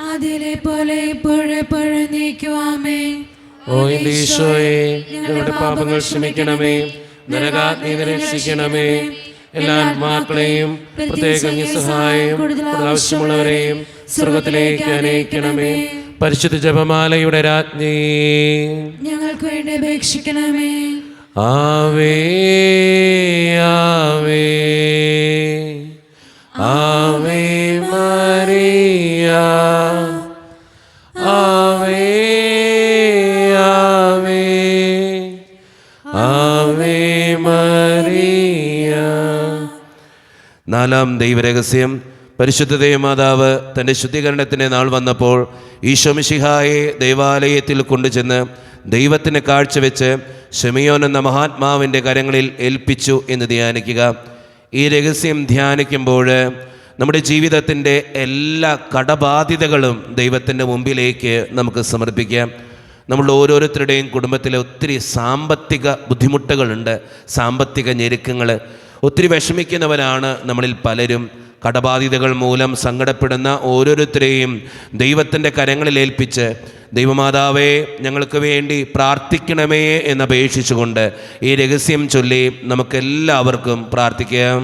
Speaker 2: ആദിയിലെ പോലെ ഇപ്പോഴെപ്പോഴും നീക്കും. ആമേൻ.
Speaker 4: ഓ എന്റെ ഈശോയെ, ഞങ്ങളുടെ പാപങ്ങൾ ക്ഷമിക്കണമേ, നരകാഗ്നി രക്ഷിക്കണമേ. എല്ലാ ആത്മാക്കളെയും പ്രത്യേകം ഈ സഹായം കൂടുതൽ ആവശ്യമുള്ളവരെയും സ്വർഗത്തിലേക്ക് അനയിക്കണമേ. പരിശുദ്ധ ജപമാലയുടെ രാജ്ഞി,
Speaker 2: ഞങ്ങൾക്ക് വേണ്ടി അപേക്ഷിക്കണമേ.
Speaker 4: ആവേ ആവേ ആവേ മരിയ, ആവേ ആവേ ആവേ മരിയ.
Speaker 1: നാലാം ദൈവരഹസ്യം. പരിശുദ്ധ ദൈവമാതാവ് തൻ്റെ ശുദ്ധീകരണത്തിൻ്റെ നാൾ വന്നപ്പോൾ ഈശോ മിശിഹായെ ദേവാലയത്തിൽ കൊണ്ടുചെന്ന് ദൈവത്തിന് കാഴ്ചവെച്ച് ശിമയോൻ എന്ന മഹാത്മാവിൻ്റെ കരങ്ങളിൽ ഏൽപ്പിച്ചു എന്ന് ധ്യാനിക്കുക. ഈ രഹസ്യം ധ്യാനിക്കുമ്പോൾ നമ്മുടെ ജീവിതത്തിൻ്റെ എല്ലാ കടബാധ്യതകളും ദൈവത്തിൻ്റെ മുമ്പിലേക്ക് നമുക്ക് സമർപ്പിക്കാം. നമ്മൾ ഓരോരുത്തരുടെയും കുടുംബത്തിലെ ഒത്തിരി സാമ്പത്തിക ബുദ്ധിമുട്ടുകളുണ്ട്, സാമ്പത്തിക ഞെരുക്കങ്ങൾ. ഒത്തിരി വിഷമിക്കുന്നവരാണ് നമ്മളിൽ പലരും. കടബാധ്യതകൾ മൂലം സങ്കടപ്പെടുന്ന ഓരോരുത്തരെയും ദൈവത്തിൻ്റെ കരങ്ങളിൽ ഏൽപ്പിച്ച്, ദൈവമാതാവേ ഞങ്ങൾക്ക് വേണ്ടി പ്രാർത്ഥിക്കണമേ എന്നപേക്ഷിച്ചുകൊണ്ട് ഈ രഹസ്യം ചൊല്ലി നമുക്കെല്ലാവർക്കും പ്രാർത്ഥിക്കാം.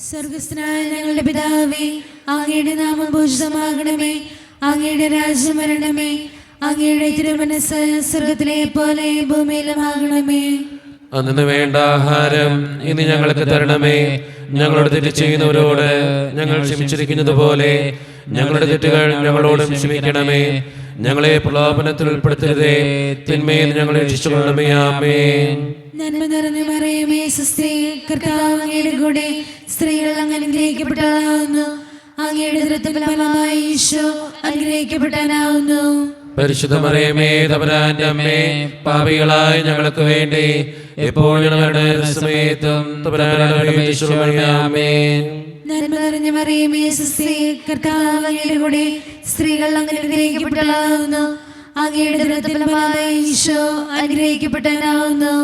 Speaker 2: സ്വർഗസ്ഥനായ ഞങ്ങളുടെ പിതാവേ, അങ്ങയുടെ നാമം പൂജിതമാകണമേ, അങ്ങയുടെ രാജ്യം വരണമേ, അങ്ങയുടെ തിരുമനസ്സ് സ്വർഗത്തിലെ പോലെ ഭൂമിയിലുമാകണമേ.
Speaker 4: അന്നു വേണ്ട ആഹാരം ഇന്ന് ഞങ്ങൾക്ക് തരണമേ. ഞങ്ങളോട് തെറ്റ് ചെയ്യുന്നവരോട് ഞങ്ങൾ ക്ഷമിച്ചിരിക്കുന്നത് പോലെ ഞങ്ങളുടെ തെറ്റുകൾ ഞങ്ങളോടും ക്ഷമിക്കണമേ. ഞങ്ങളെ പ്രലോഭനത്തിൽ ഉൾപ്പെടുത്തരുതേ, തിന്മയിൽ ഞങ്ങളെ രക്ഷിച്ചുകൊള്ളണമേ. ആമേൻ.
Speaker 2: നന്മ നിറഞ്ഞ മറിയമേ, സ്വസ്തി, കർത്താവ് അങ്ങയുടെ കൂടെ സ്ത്രീകൾ അങ്ങ് അനുഗ്രഹിക്കപ്പെട്ടവളാവുന്നു. അങ്ങയുടെ ഉദരത്തിൻ ഫലമായി ഈശോ അനുഗ്രഹിക്കപ്പെട്ടവനാവുന്നു.
Speaker 4: പരിശുദ്ധ മറിയമേ, തമ്പുരാന്റെ അമ്മേ, പാപികളായ ഞങ്ങൾക്ക് വേണ്ടി എപ്പോഴും ഞങ്ങളുടെ സമയത്തും തമ്പുരാനോട് അപേക്ഷിച്ചുകൊള്ളണമേ. ആമേൻ.
Speaker 2: നന്മ നിറഞ്ഞ മറിയമേ, സ്വസ്തി, കർത്താവ് അങ്ങയുടെ കൂടെ സ്ത്രീകൾ അങ്ങ് അനുഗ്രഹിക്കപ്പെട്ടവളാവുന്നു. അങ്ങയുടെ ഉദരത്തിൻ ഫലമായി ഈശോ അനുഗ്രഹിക്കപ്പെട്ടവനാവുന്നു.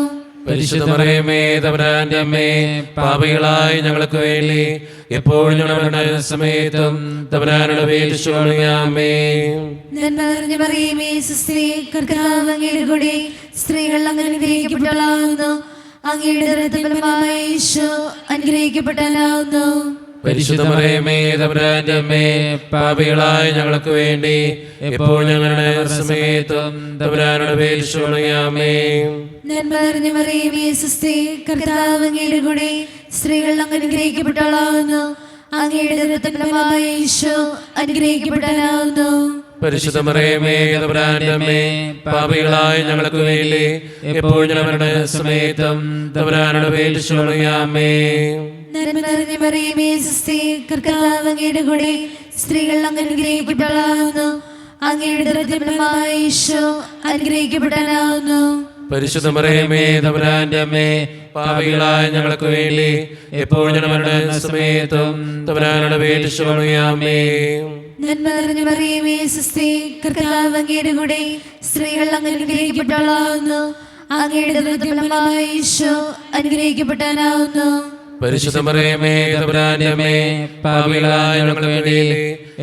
Speaker 4: പരിശുദ്ധ മറിയമേ, തമ്പുരാന്റെ അമ്മേ, പാപികളായ ഞങ്ങൾക്ക് വേണ്ടി എപ്പോഴും ഞങ്ങളുടെ സമയത്തും തമ്പുരാനോട് അപേക്ഷിച്ചുകൊള്ളണമേ. ആമേൻ.
Speaker 2: നന്മ നിറഞ്ഞ മറിയമേ, സ്വസ്തി, കർത്താവ് അങ്ങയുടെ കൂടെ സ്ത്രീകൾ അങ്ങ് അനുഗ്രഹിക്കപ്പെട്ടവളാവുന്നു. അങ്ങയുടെ ഉദരത്തിൻ ഫലമായി ഈശോ അനുഗ്രഹിക്കപ്പെട്ടവനാവുന്നു.
Speaker 4: പരിശുദ്ധ മറിയമേ, തമ്പുരാന്റെ അമ്മേ, പാപികളായ ഞങ്ങൾക്ക് വേണ്ടി എപ്പോഴും ഞങ്ങളുടെ സമയത്തും തമ്പുരാനോട് അപേക്ഷിച്ചുകൊള്ളണമേ. ആമേൻ.
Speaker 2: നന്മ നിറഞ്ഞ മറിയമേ, സ്വസ്തി, കർത്താവ് അങ്ങയുടെ കൂടെ സ്ത്രീകൾ അങ്ങ് അനുഗ്രഹിക്കപ്പെട്ടവളാവുന്നു. അങ്ങയുടെ ഉദരത്തിൻ ഫലമായി ഈശോ അനുഗ്രഹിക്കപ്പെട്ടവനാവുന്നു.
Speaker 4: പരിശുദ്ധ മറിയമേ, തമ്പുരാന്റെ അമ്മേ, പാപികളായ ഞങ്ങൾക്ക് വേണ്ടി എപ്പോഴും ഞങ്ങളുടെ സമയത്തും തമ്പുരാനോട് അപേക്ഷിച്ചുകൊള്ളണമേ. ആമേൻ.
Speaker 2: നന്മ നിറഞ്ഞ മറിയമേ, സ്വസ്തി, കർത്താവ് അങ്ങയുടെ കൂടെ സ്ത്രീകൾ അങ്ങ് അനുഗ്രഹിക്കപ്പെട്ടവളാവുന്നു. അങ്ങയുടെ ഉദരത്തിൻ ഫലമായി ഈശോ അനുഗ്രഹിക്കപ്പെട്ടവനാവുന്നു.
Speaker 4: പരിശുദ്ധ മറിയമേ, തമ്പുരാന്റെ അമ്മേ, പാപികളായ ഞങ്ങൾക്ക് വേണ്ടി എപ്പോഴും ഞങ്ങളുടെ സമയത്തും തമ്പുരാനോട് അപേക്ഷിച്ചുകൊള്ളണമേ. ആമേൻ.
Speaker 2: നന്മ നിറഞ്ഞ മറിയമേ, സ്വസ്തി, കർത്താവ് അങ്ങയുടെ കൂടെ സ്ത്രീകൾ അങ്ങ് അനുഗ്രഹിക്കപ്പെട്ടവളാവുന്നു. അങ്ങയുടെ ഉദരത്തിൻ ഫലമായി ഈശോ അനുഗ്രഹിക്കപ്പെട്ടവനാവുന്നു.
Speaker 4: പരിശുദ്ധ മറിയമേ, തമ്പുരാന്റെ അമ്മേ, പാപികളായ ഞങ്ങൾക്ക് വേണ്ടി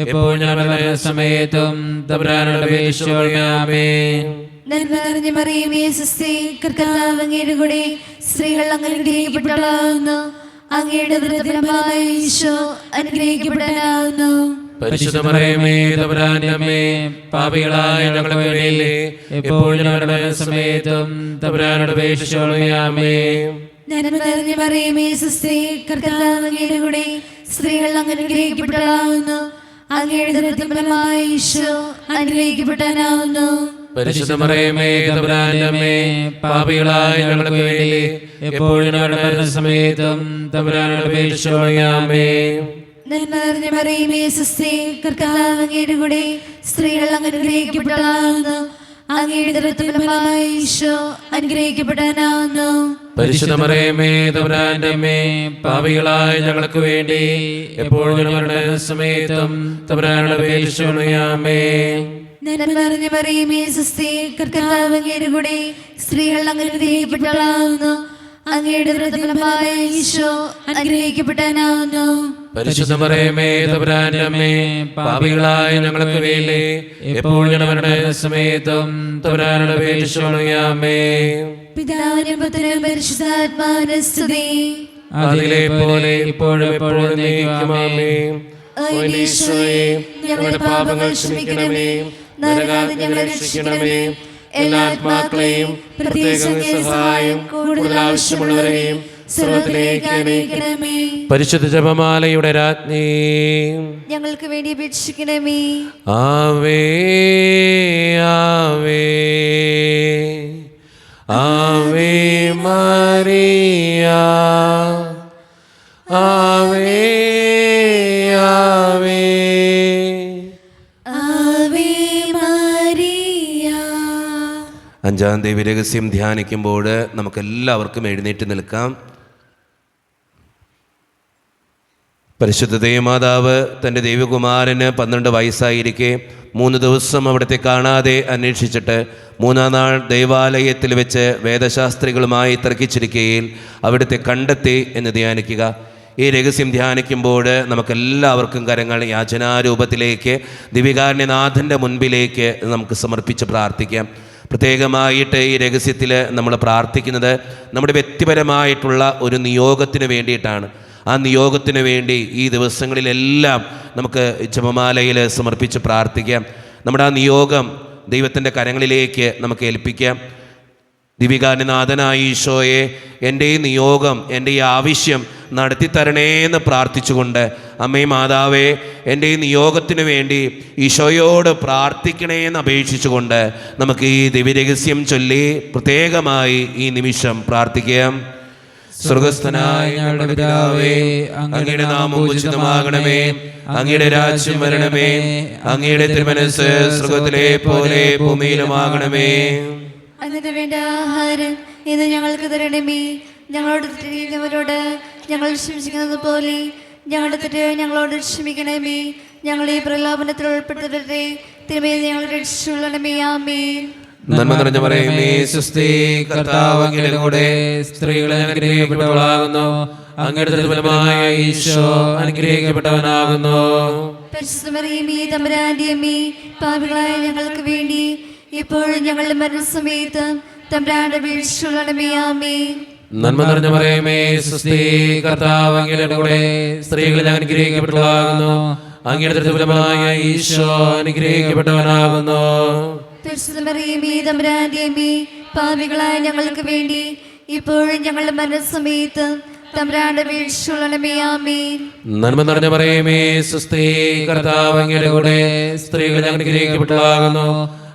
Speaker 4: എപ്പോഴും ഞങ്ങളുടെ സമയത്തും തമ്പുരാനോട് അപേക്ഷിച്ചുകൊള്ളണമേ. ആമേൻ.
Speaker 2: നന്മ നിറഞ്ഞ മറിയമേ, സ്വസ്തി, കർത്താവ് അങ്ങയുടെ കൂടെ സ്ത്രീകൾ അങ്ങ് അനുഗ്രഹിക്കപ്പെട്ടവളാവുന്നു. അങ്ങയുടെ ഉദരത്തിൻ ഫലമായി ഈശോ അനുഗ്രഹിക്കപ്പെട്ടവനാവുന്നു.
Speaker 4: പരിശുദ്ധ മറിയമേ, തമ്പുരാന്റെ അമ്മേ, പാപികളായ ഞങ്ങൾക്ക് വേണ്ടി എപ്പോഴും ഞങ്ങളുടെ സമയത്തും തമ്പുരാനോട് അപേക്ഷിച്ചുകൊള്ളണമേ. ആമേൻ.
Speaker 2: നന്മ നിറഞ്ഞ മറിയമേ, സ്വസ്തി, കർത്താവ് അങ്ങയുടെ കൂടെ സ്ത്രീകൾ അങ്ങ് അനുഗ്രഹിക്കപ്പെട്ടവളാവുന്നു. അങ്ങയുടെ ഉദരത്തിൻ ഫലമായി ഈശോ അനുഗ്രഹിക്കപ്പെട്ടവനാവുന്നു.
Speaker 4: പരിശുദ്ധ മറിയമേ, തമ്പുരാന്റെ അമ്മേ, പാപികളായ ഞങ്ങൾക്ക് വേണ്ടി എപ്പോഴും ഞങ്ങളുടെ സമയത്തും തമ്പുരാനോട് അപേക്ഷിച്ചുകൊള്ളണമേ. ആമേൻ.
Speaker 2: നന്മ നിറഞ്ഞ മറിയമേ, സ്വസ്തി, കർത്താവ് അങ്ങയുടെ കൂടെ സ്ത്രീകൾ അങ്ങ് അനുഗ്രഹിക്കപ്പെട്ടവളാവുന്നു. അങ്ങയുടെ ഉദരത്തിൻ ഫലമായി ഈശോ അനുഗ്രഹിക്കപ്പെട്ടവനാവുന്നു.
Speaker 4: പരിശുദ്ധ മറിയമേ, തമ്പുരാന്റെ അമ്മേ, പാപികളായ ഞങ്ങൾക്ക് വേണ്ടി എപ്പോഴും ഞങ്ങളുടെ സമയത്തും തമ്പുരാനോട് അപേക്ഷിച്ചുകൊള്ളണമേ. ആമേൻ.
Speaker 2: നന്മ നിറഞ്ഞ മറിയമേ, സ്വസ്തി, കർത്താവ് അങ്ങയുടെ കൂടെ സ്ത്രീകൾ അങ്ങ് അനുഗ്രഹിക്കപ്പെട്ടവളാവുന്നു. അങ്ങയുടെ ഉദരത്തിൻ ഫലമായി ഈശോ അനുഗ്രഹിക്കപ്പെട്ടവനാവുന്നു.
Speaker 4: പരിശുദ്ധ മറിയമേ, തമ്പുരാന്റെ അമ്മേ, പാപികളായ ഞങ്ങൾക്ക് വേണ്ടി എപ്പോഴും ഞങ്ങളുടെ സമയത്തും തമ്പുരാനോട് അപേക്ഷിച്ചുകൊള്ളണമേ. ആമേൻ.
Speaker 2: പിതാവിനും പുത്രനും പരിശുദ്ധാത്മാവിനും സ്തുതി.
Speaker 4: അതിലെ പോലെ ഇപ്പോഴും എപ്പോഴും എന്നേക്കും. ആമേൻ.
Speaker 2: ഓ ഈശോയെ, ഞങ്ങളുടെ പാപങ്ങൾ ക്ഷമിക്കണമേ, നരകാതെ ഞങ്ങളെ രക്ഷിക്കണമേ. എല്ലാ ആത്മാക്കളെയും പ്രത്യേകം സഹായം കൂടുതൽ ആവശ്യമുള്ളവരെയും സ്വർഗ്ഗത്തിലേക്ക് അനയിക്കണമേ.
Speaker 4: പരിശുദ്ധ ജപമാലയുടെ രാജ്ഞി,
Speaker 2: ഞങ്ങൾക്ക് വേണ്ടി അപേക്ഷിക്കണമേ.
Speaker 4: ആവേ ആവേ ആവേ മറിയ, ആവേ ആവേ
Speaker 2: ആവേ മരിയ.
Speaker 1: അഞ്ചാം ദേവി രഹസ്യം ധ്യാനിക്കുമ്പോൾ നമുക്കെല്ലാവർക്കും എഴുന്നേറ്റ് നിൽക്കാം. പരിശുദ്ധ ദൈവമാതാവ് തൻ്റെ ദൈവകുമാരന് 12 വയസ്സായിരിക്കെ 3 ദിവസം അവിടുത്തെ കാണാതെ അന്വേഷിച്ചിട്ട് 3-ാം നാൾ ദൈവാലയത്തിൽ വെച്ച് വേദശാസ്ത്രികളുമായി തർക്കിച്ചിരിക്കുകയിൽ അവിടുത്തെ കണ്ടെത്തി എന്ന് ധ്യാനിക്കുക. ഈ രഹസ്യം ധ്യാനിക്കുമ്പോൾ നമുക്കെല്ലാവർക്കും കരങ്ങൾ യാചനാരൂപത്തിലേക്ക് ദിവികാരുണ്യനാഥൻ്റെ മുൻപിലേക്ക് നമുക്ക് സമർപ്പിച്ച് പ്രാർത്ഥിക്കാം. പ്രത്യേകമായിട്ട് ഈ രഹസ്യത്തിൽ നമ്മൾ പ്രാർത്ഥിക്കുന്നത് നമ്മുടെ വ്യക്തിപരമായിട്ടുള്ള ഒരു നിയോഗത്തിന് വേണ്ടിയിട്ടാണ്. ആ നിയോഗത്തിന് വേണ്ടി ഈ ദിവസങ്ങളിലെല്ലാം നമുക്ക് ജപമാലയിൽ സമർപ്പിച്ച് പ്രാർത്ഥിക്കാം. നമ്മുടെ ആ നിയോഗം ദൈവത്തിൻ്റെ കരങ്ങളിലേക്ക് നമുക്ക് ഏൽപ്പിക്കാം. ദിവികാരുണ്യനാഥനായ ഈശോയെ, എൻ്റെ ഈ നിയോഗം, എൻ്റെ ഈ ആവശ്യം നടത്തിത്തരണേ എന്ന് പ്രാർത്ഥിച്ചുകൊണ്ട്, അമ്മേ മാതാവേ, എൻ്റെ ഈ നിയോഗത്തിന് വേണ്ടി ഈശോയോട് പ്രാർത്ഥിക്കണേ എന്ന് അപേക്ഷിച്ചുകൊണ്ട് നമുക്ക് ഈ ദിവ്യരഹസ്യം ചൊല്ലി പ്രത്യേകമായി ഈ നിമിഷം പ്രാർത്ഥിക്കാം. സ്വർഗസ്ഥനായ ഞങ്ങളുടെ പിതാവേ, അങ്ങയുടെ നാമം ഉചിതമാകണമേ, അങ്ങയുടെ രാജ്യം വരണമേ, അങ്ങയുടെ തിരുമനസ്സ് സ്വർഗത്തിലെ പോലെ ഭൂമിയിലുമാകണമേ.
Speaker 5: അതിന് വേണ്ട ആഹാരം ഇന്ന് ഞങ്ങൾക്ക് തരണമേ. ഞങ്ങളോട് തെറ്റിയവരോട് ഞങ്ങൾ ക്ഷമിക്കുന്നത് പോലെ ഞങ്ങളുടെ തെറ്റ് ഞങ്ങളോട് ക്ഷമിക്കണമേ. ഞങ്ങളെ പ്രലോഭനത്തിൽ ഉൾപ്പെടുത്തരുതേ, തിരുമേനി ഞങ്ങൾ രക്ഷിച്ചുകൊള്ളണമേ. ആമേൻ.
Speaker 4: നന്മ നിറഞ്ഞ മറിയമേ, സ്വസ്തി, കർത്താവ് അങ്ങയുടെ കൂടെ സ്ത്രീകളെ അനുഗ്രഹിക്കപ്പെട്ടവളാകുന്നു. അങ്ങയുടെ ഫലമായ ഈശോ അനുഗ്രഹിക്കപ്പെട്ടവനാകുന്നു.
Speaker 5: പരിശുദ്ധ മറിയമേ, തമ്പുരാന്റെ അമ്മേ, പാപികളായ ഞങ്ങൾക്ക് വേണ്ടി ഇപ്പോഴും ഞങ്ങളുടെ മരണസമയത്ത് തമ്പുരാന്റെ വീഴ്ചയുള്ളണമേ. ആമേൻ.
Speaker 4: നന്മ നിറഞ്ഞ മറിയമേ, സ്വസ്തി, കർത്താവ് അങ്ങയുടെ കൂടെ സ്ത്രീകളെ അനുഗ്രഹിക്കപ്പെട്ടവളാകുന്നു. അങ്ങയുടെ ഫലമായ ഈശോ അനുഗ്രഹിക്കപ്പെട്ടവനാകുന്നു.
Speaker 5: പരിശുദ്ധ മറിയമേ, തമ്പുരാന്റെ അമ്മേ, പാപികളായ ഞങ്ങൾക്ക് വേണ്ടി ഇപ്പോഴും ഞങ്ങളുടെ മരണസമയത്ത് തമ്പുരാന്റെ വീഴ്ചയുള്ളണമേ. ആമേൻ.
Speaker 4: നന്മ നിറഞ്ഞ മറിയമേ, സ്വസ്തി, കർത്താവ് അങ്ങയുടെ കൂടെ സ്ത്രീകളെ അനുഗ്രഹിക്കപ്പെട്ടവളാകുന്നു.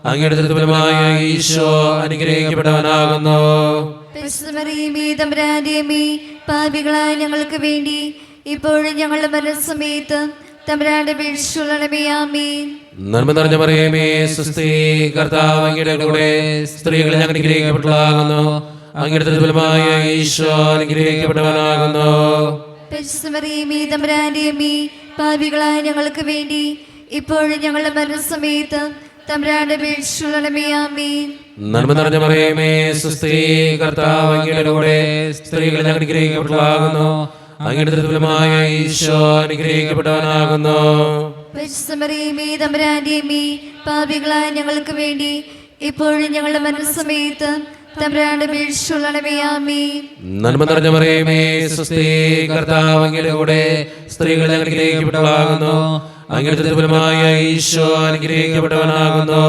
Speaker 4: അങ്ങയുടെ ഫലമായ ഈശോ അനുഗ്രഹിക്കപ്പെട്ടവനാകുന്നു.
Speaker 5: പരിശുദ്ധ മറിയമേ, തമ്പുരാന്റെ അമ്മേ, പാപികളായ ഞങ്ങൾക്ക് വേണ്ടി ഇപ്പോഴും ഞങ്ങളുടെ മരണസമയത്ത് തമ്പുരാന്റെ വീഴ്ചയുള്ളണമേ. ആമേൻ.
Speaker 4: നന്മ നിറഞ്ഞ മറിയമേ, സ്വസ്തി, കർത്താവ് അങ്ങയുടെ കൂടെ സ്ത്രീകളെ അനുഗ്രഹിക്കപ്പെട്ടവളാകുന്നു. അങ്ങയുടെ ഫലമായ ഈശോ അനുഗ്രഹിക്കപ്പെട്ടവനാകുന്നു.
Speaker 5: പരിശുദ്ധ മറിയമേ, തമ്പുരാന്റെ അമ്മേ, പാപികളായ ഞങ്ങൾക്ക് വേണ്ടി ഇപ്പോഴും ഞങ്ങളുടെ മരണസമയത്ത് തമ്പുരാന്റെ വീഴ്ചയുള്ളണമേ. ആമേൻ.
Speaker 4: നന്മ നിറഞ്ഞ മറിയമേ, സ്വസ്തി, കർത്താവ് അങ്ങയുടെ കൂടെ സ്ത്രീകളെ അനുഗ്രഹിക്കപ്പെട്ടവളാകുന്നു. അങ്ങയുടെ ഫലമായ ഈശോ അനുഗ്രഹിക്കപ്പെട്ടവനാകുന്നു.
Speaker 5: പരിശുദ്ധ മറിയമേ, തമ്പുരാന്റെ അമ്മേ, പാപികളായ ഞങ്ങൾക്ക് വേണ്ടി ഇപ്പോഴും ഞങ്ങളുടെ മരണസമയത്ത് തമ്പുരാന്റെ വീഴ്ചയുള്ളണമേ. ആമേൻ.
Speaker 4: നന്മ നിറഞ്ഞ മറിയമേ, സ്വസ്തി, കർത്താവ് അങ്ങയുടെ കൂടെ സ്ത്രീകളെ അനുഗ്രഹിക്കപ്പെട്ടവളാകുന്നു. അങ്ങയുടെ ഫലമായ ഈശോ അനുഗ്രഹിക്കപ്പെട്ടവനാകുന്നു.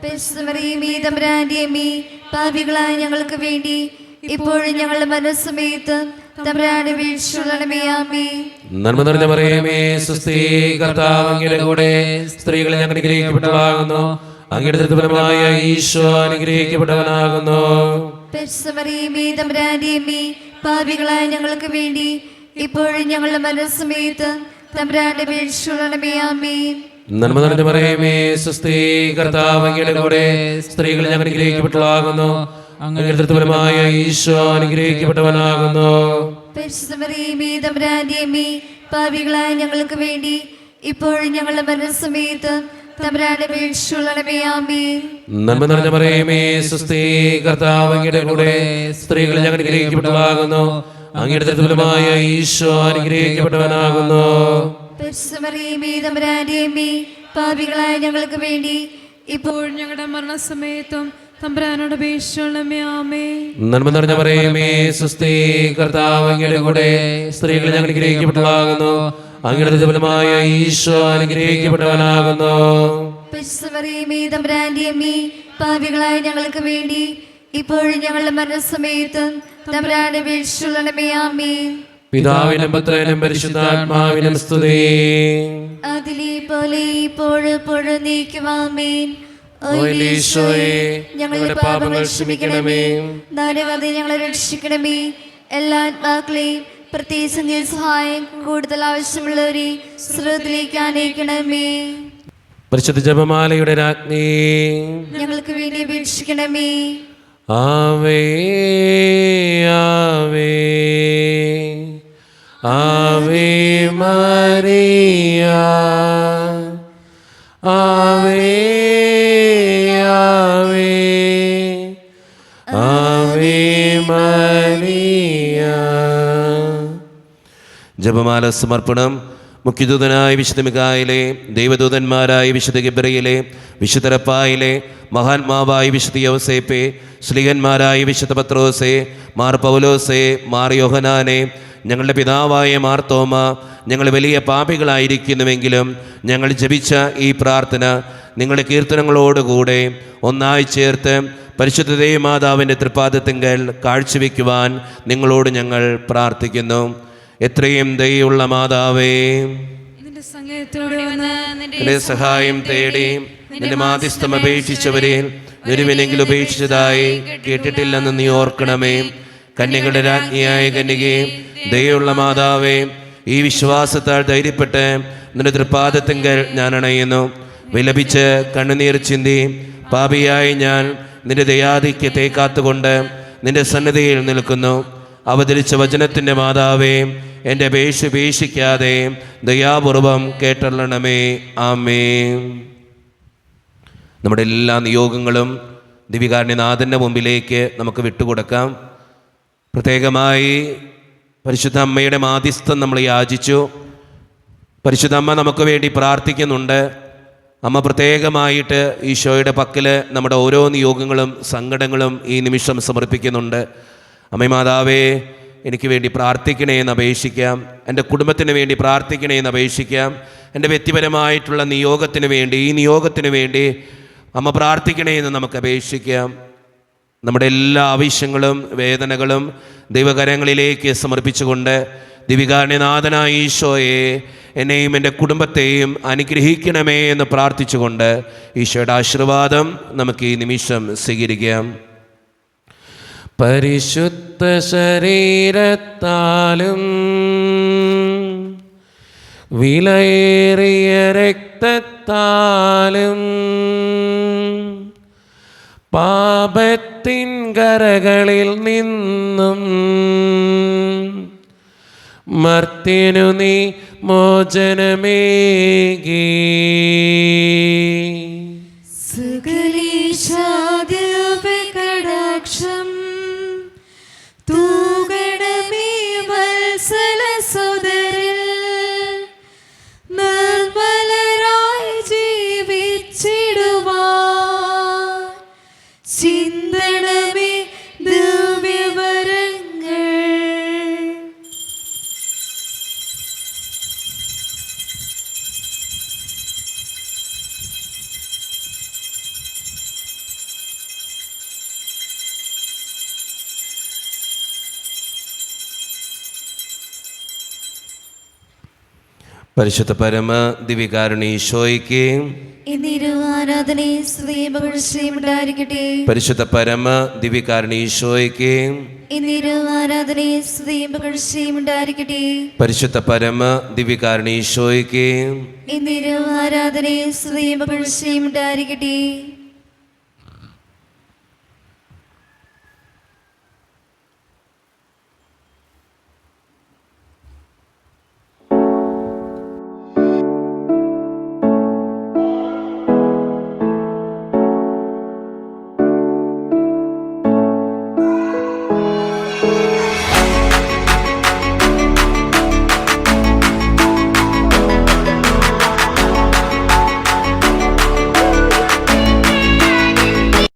Speaker 5: പരിശുദ്ധ മറിയമേ, തമ്പുരാന്റെ അമ്മേ, പാപികളായ ഞങ്ങൾക്ക് വേണ്ടി ഇപ്പോഴും ഞങ്ങളുടെ മരണസമയത്ത് തമ്പുരാന്റെ വീഴ്ചയുള്ളണമേ. ആമേൻ.
Speaker 4: നന്മ നിറഞ്ഞ മറിയമേ, സ്വസ്തി, കർത്താവ് അങ്ങയുടെ കൂടെ സ്ത്രീകളെ അനുഗ്രഹിക്കപ്പെട്ടവളാകുന്നു. അങ്ങയുടെ ഫലമായ ഈശോ അനുഗ്രഹിക്കപ്പെട്ടവനാകുന്നു.
Speaker 5: പരിശുദ്ധ മറിയമേ, തമ്പുരാന്റെ അമ്മേ, പാപികളായ ഞങ്ങൾക്ക് വേണ്ടി ഇപ്പോഴും ഞങ്ങളുടെ മരണസമയത്ത് തമ്പുരാന്റെ വീഴ്ചയുള്ളണമേ. ആമേൻ.
Speaker 4: നന്മ നിറഞ്ഞ മറിയമേ, സ്വസ്തി, കർത്താവ് അങ്ങയുടെ കൂടെ സ്ത്രീകളെ അനുഗ്രഹിക്കപ്പെട്ടവളാകുന്നു. അങ്ങയുടെ ഫലമായ ഈശോ അനുഗ്രഹിക്കപ്പെട്ടവനാകുന്നു.
Speaker 5: പരിശുദ്ധ മറിയമേ, തമ്പുരാന്റെ അമ്മേ, പാപികളായ ഞങ്ങൾക്ക് വേണ്ടി ഇപ്പോഴും ഞങ്ങളുടെ മരണസമയത്ത് തമ്പുരാന്റെ വീഴ്ചയുള്ളണമേ. ആമേൻ.
Speaker 4: നന്മ നിറഞ്ഞ മറിയമേ, സ്വസ്തി, കർത്താവ് അങ്ങയുടെ കൂടെ സ്ത്രീകളെ അനുഗ്രഹിക്കപ്പെട്ടവളാകുന്നു. അങ്ങയുടെ ഫലമായ ഈശോ അനുഗ്രഹിക്കപ്പെട്ടവനാകുന്നു.
Speaker 5: പരിശുദ്ധ മറിയമേ, തമ്പുരാന്റെ അമ്മേ, പാപികളായ ഞങ്ങൾക്ക് വേണ്ടി ഇപ്പോഴും ഞങ്ങളുടെ മരണസമയത്തും തമ്പുരാനോട് വീഴ്ചയുള്ളണമേ. ആമേൻ.
Speaker 4: നന്മ നിറഞ്ഞ മറിയമേ, സ്വസ്തി, കർത്താവ് അങ്ങയുടെ കൂടെ സ്ത്രീകളെ അനുഗ്രഹിക്കപ്പെട്ടവളാകുന്നു. അങ്ങയുടെ ഫലമായ ഈശോ അനുഗ്രഹിക്കപ്പെട്ടവനാകുന്നു.
Speaker 5: പരിശുദ്ധ മറിയമേ, തമ്പുരാന്റെ അമ്മേ, പാപികളായ ഞങ്ങൾക്ക് വേണ്ടി ഇപ്പോഴും ഞങ്ങളുടെ മരണസമയത്ത് തമ്പുരാന്റെ വീഴ്ചയുള്ളണമേ. ആമേൻ.
Speaker 4: പിതാവിനും പുത്രനും പരിശുദ്ധാത്മാവിനും സ്തുതി.
Speaker 5: അതിലെ പോലെ ഇപ്പോഴും നീക്കും. ആമേൻ.
Speaker 4: ഓ ഈശോയെ, ഞങ്ങളുടെ പാപങ്ങൾ ക്ഷമിക്കണമേ.
Speaker 5: നരകത്തിൽ ഞങ്ങളെ രക്ഷിക്കണമേ. എല്ലാ ആത്മാക്കളെയും പ്രത്യേകിച്ച് സഹായം കൂടുതൽ ആവശ്യമുള്ളവരെ സ്രോതത്തിലേക്ക് അനയിക്കണമേ.
Speaker 4: പരിശുദ്ധ ജപമാലയുടെ രാജ്ഞി,
Speaker 5: ഞങ്ങൾക്ക് വേണ്ടി അപേക്ഷിക്കണമേ.
Speaker 4: ആവേ ആവേ ആവേ മരിയ ആവേ ആവേ ആവേ മരിയ.
Speaker 1: ജപമാല സമർപ്പണം. മുഖ്യദൂതനായ വിശുദ്ധ മിഖായേലേ, ദൈവദൂതന്മാരായ വിശുദ്ധ ഗബ്രിയേലേ, വിശുദ്ധ റഫായേലേ, മഹാത്മാവായ വിശുദ്ധ യൗസേപ്പേ, ശ്ലീഹന്മാരായ വിശുദ്ധ പത്രോസേ, മാർ പൗലോസേ, മാർ യോഹനാനേ, ഞങ്ങളുടെ പിതാവായ മാർ തോമ, ഞങ്ങൾ വലിയ പാപികളായിരിക്കുന്നുവെങ്കിലും ഞങ്ങൾ ജപിച്ച ഈ പ്രാർത്ഥന നിങ്ങളുടെ കീർത്തനങ്ങളോടുകൂടെ ഒന്നായി ചേർത്ത് പരിശുദ്ധ ദൈവമാതാവിൻ്റെ തൃപ്പാദത്തിങ്കൽ കാഴ്ചവെക്കുവാൻ നിങ്ങളോട് ഞങ്ങൾ പ്രാർത്ഥിക്കുന്നു. എത്രയും ദയുള്ള മാതാവേ,
Speaker 2: നിന്റെ സങ്കേതത്തോടെ വന്ന്
Speaker 1: നിന്റെ സഹായം തേടി നിന്റെ മാധ്യസ്ഥം അപേക്ഷിച്ചവരെ ഒരുവിനെങ്കിലും ഉപേക്ഷിച്ചതായി കേട്ടിട്ടില്ലെന്ന് നീ ഓർക്കണമേ. കന്യകളുടെ രാജ്ഞിയായ കന്യകേ, ദയുള്ള മാതാവേ, ഈ വിശ്വാസത്താൽ ധൈര്യപ്പെട്ട് നിന്റെ തൃപ്പാദത്തിങ്കൽ ഞാൻ അണയുന്നു. വിലപിച്ച് കണ്ണുനീർ ചിന്തി പാപിയായി ഞാൻ നിന്റെ ദയാധിക്യത്തെ കാത്തുകൊണ്ട് നിന്റെ സന്നിധിയിൽ നിൽക്കുന്നു. അവതരിച്ച വചനത്തിൻ്റെ മാതാവേ, എൻ്റെ അപേക്ഷ ഉപേക്ഷിക്കാതെ ദയാപൂർവം കേട്ടള്ളണമേ. ആമേൻ. നമ്മുടെ എല്ലാ നിയോഗങ്ങളും ദിവികാരുണ്യനാഥൻ്റെ മുമ്പിലേക്ക് നമുക്ക് വിട്ടുകൊടുക്കാം. പ്രത്യേകമായി പരിശുദ്ധ അമ്മയുടെ മാധ്യസ്ഥം നമ്മൾ യാചിച്ചു. പരിശുദ്ധ അമ്മ നമുക്ക് വേണ്ടി പ്രാർത്ഥിക്കുന്നുണ്ട്. അമ്മ പ്രത്യേകമായിട്ട് ഈശോയുടെ പക്കൽ നമ്മുടെ ഓരോ നിയോഗങ്ങളും സങ്കടങ്ങളും ഈ നിമിഷം സമർപ്പിക്കുന്നുണ്ട്. അമ്മേ മാതാവേ, എനിക്ക് വേണ്ടി പ്രാർത്ഥിക്കണേ എന്ന് അപേക്ഷിക്കാം. എൻ്റെ കുടുംബത്തിന് വേണ്ടി പ്രാർത്ഥിക്കണേ എന്ന് അപേക്ഷിക്കാം. എൻ്റെ വ്യക്തിപരമായിട്ടുള്ള നിയോഗത്തിന് വേണ്ടി, ഈ നിയോഗത്തിന് വേണ്ടി അമ്മ പ്രാർത്ഥിക്കണേ എന്ന് നമുക്ക് അപേക്ഷിക്കാം. നമ്മുടെ എല്ലാ ആവശ്യങ്ങളും വേദനകളും ദൈവകരങ്ങളിലേക്ക് സമർപ്പിച്ചുകൊണ്ട് ദിവികാരുണ്യനാഥനായ ഈശോയെ, എന്നെയും എൻ്റെ കുടുംബത്തെയും അനുഗ്രഹിക്കണമേ എന്ന് പ്രാർത്ഥിച്ചുകൊണ്ട് ഈശോയുടെ ആശീർവാദം നമുക്ക് ഈ നിമിഷം സ്വീകരിക്കാം.
Speaker 4: പരിശുദ്ധ ശരീരത്താലും വിലയേറിയ രക്തത്താലും പാപത്തിൻ കരകളിൽ നിന്നും മർത്യനു നീ മോചനമേകി.
Speaker 5: കടാക്ഷം തൂകണമേ വത്സല സുതരിൽ, നിർമ്മലരായി ജീവിച്ചിടുവാൻ ചിന്തണമേ ദിവ്യവരങ്ങൾ.
Speaker 1: പരിശുദ്ധ പരമ ദിവികാരുണ്യ ഈശോയ്ക്ക്
Speaker 5: ആരാധനയും സ്തുതിയും പുകഴ്ചയും ഉണ്ടായിരിക്കട്ടെ.
Speaker 1: പരിശുദ്ധ പരമ ദിവികാരുണ്യ ഈശോയ്ക്ക്
Speaker 5: ആരാധനയും സ്തുതിയും പുകഴ്ചയും ഉണ്ടായിരിക്കട്ടെ.
Speaker 1: പരിശുദ്ധ പരമ ദിവികാരുണ്യ ഈശോയ്ക്ക്
Speaker 5: ആരാധനയും സ്തുതിയും പുകഴ്ചയും ഉണ്ടായിരിക്കട്ടെ.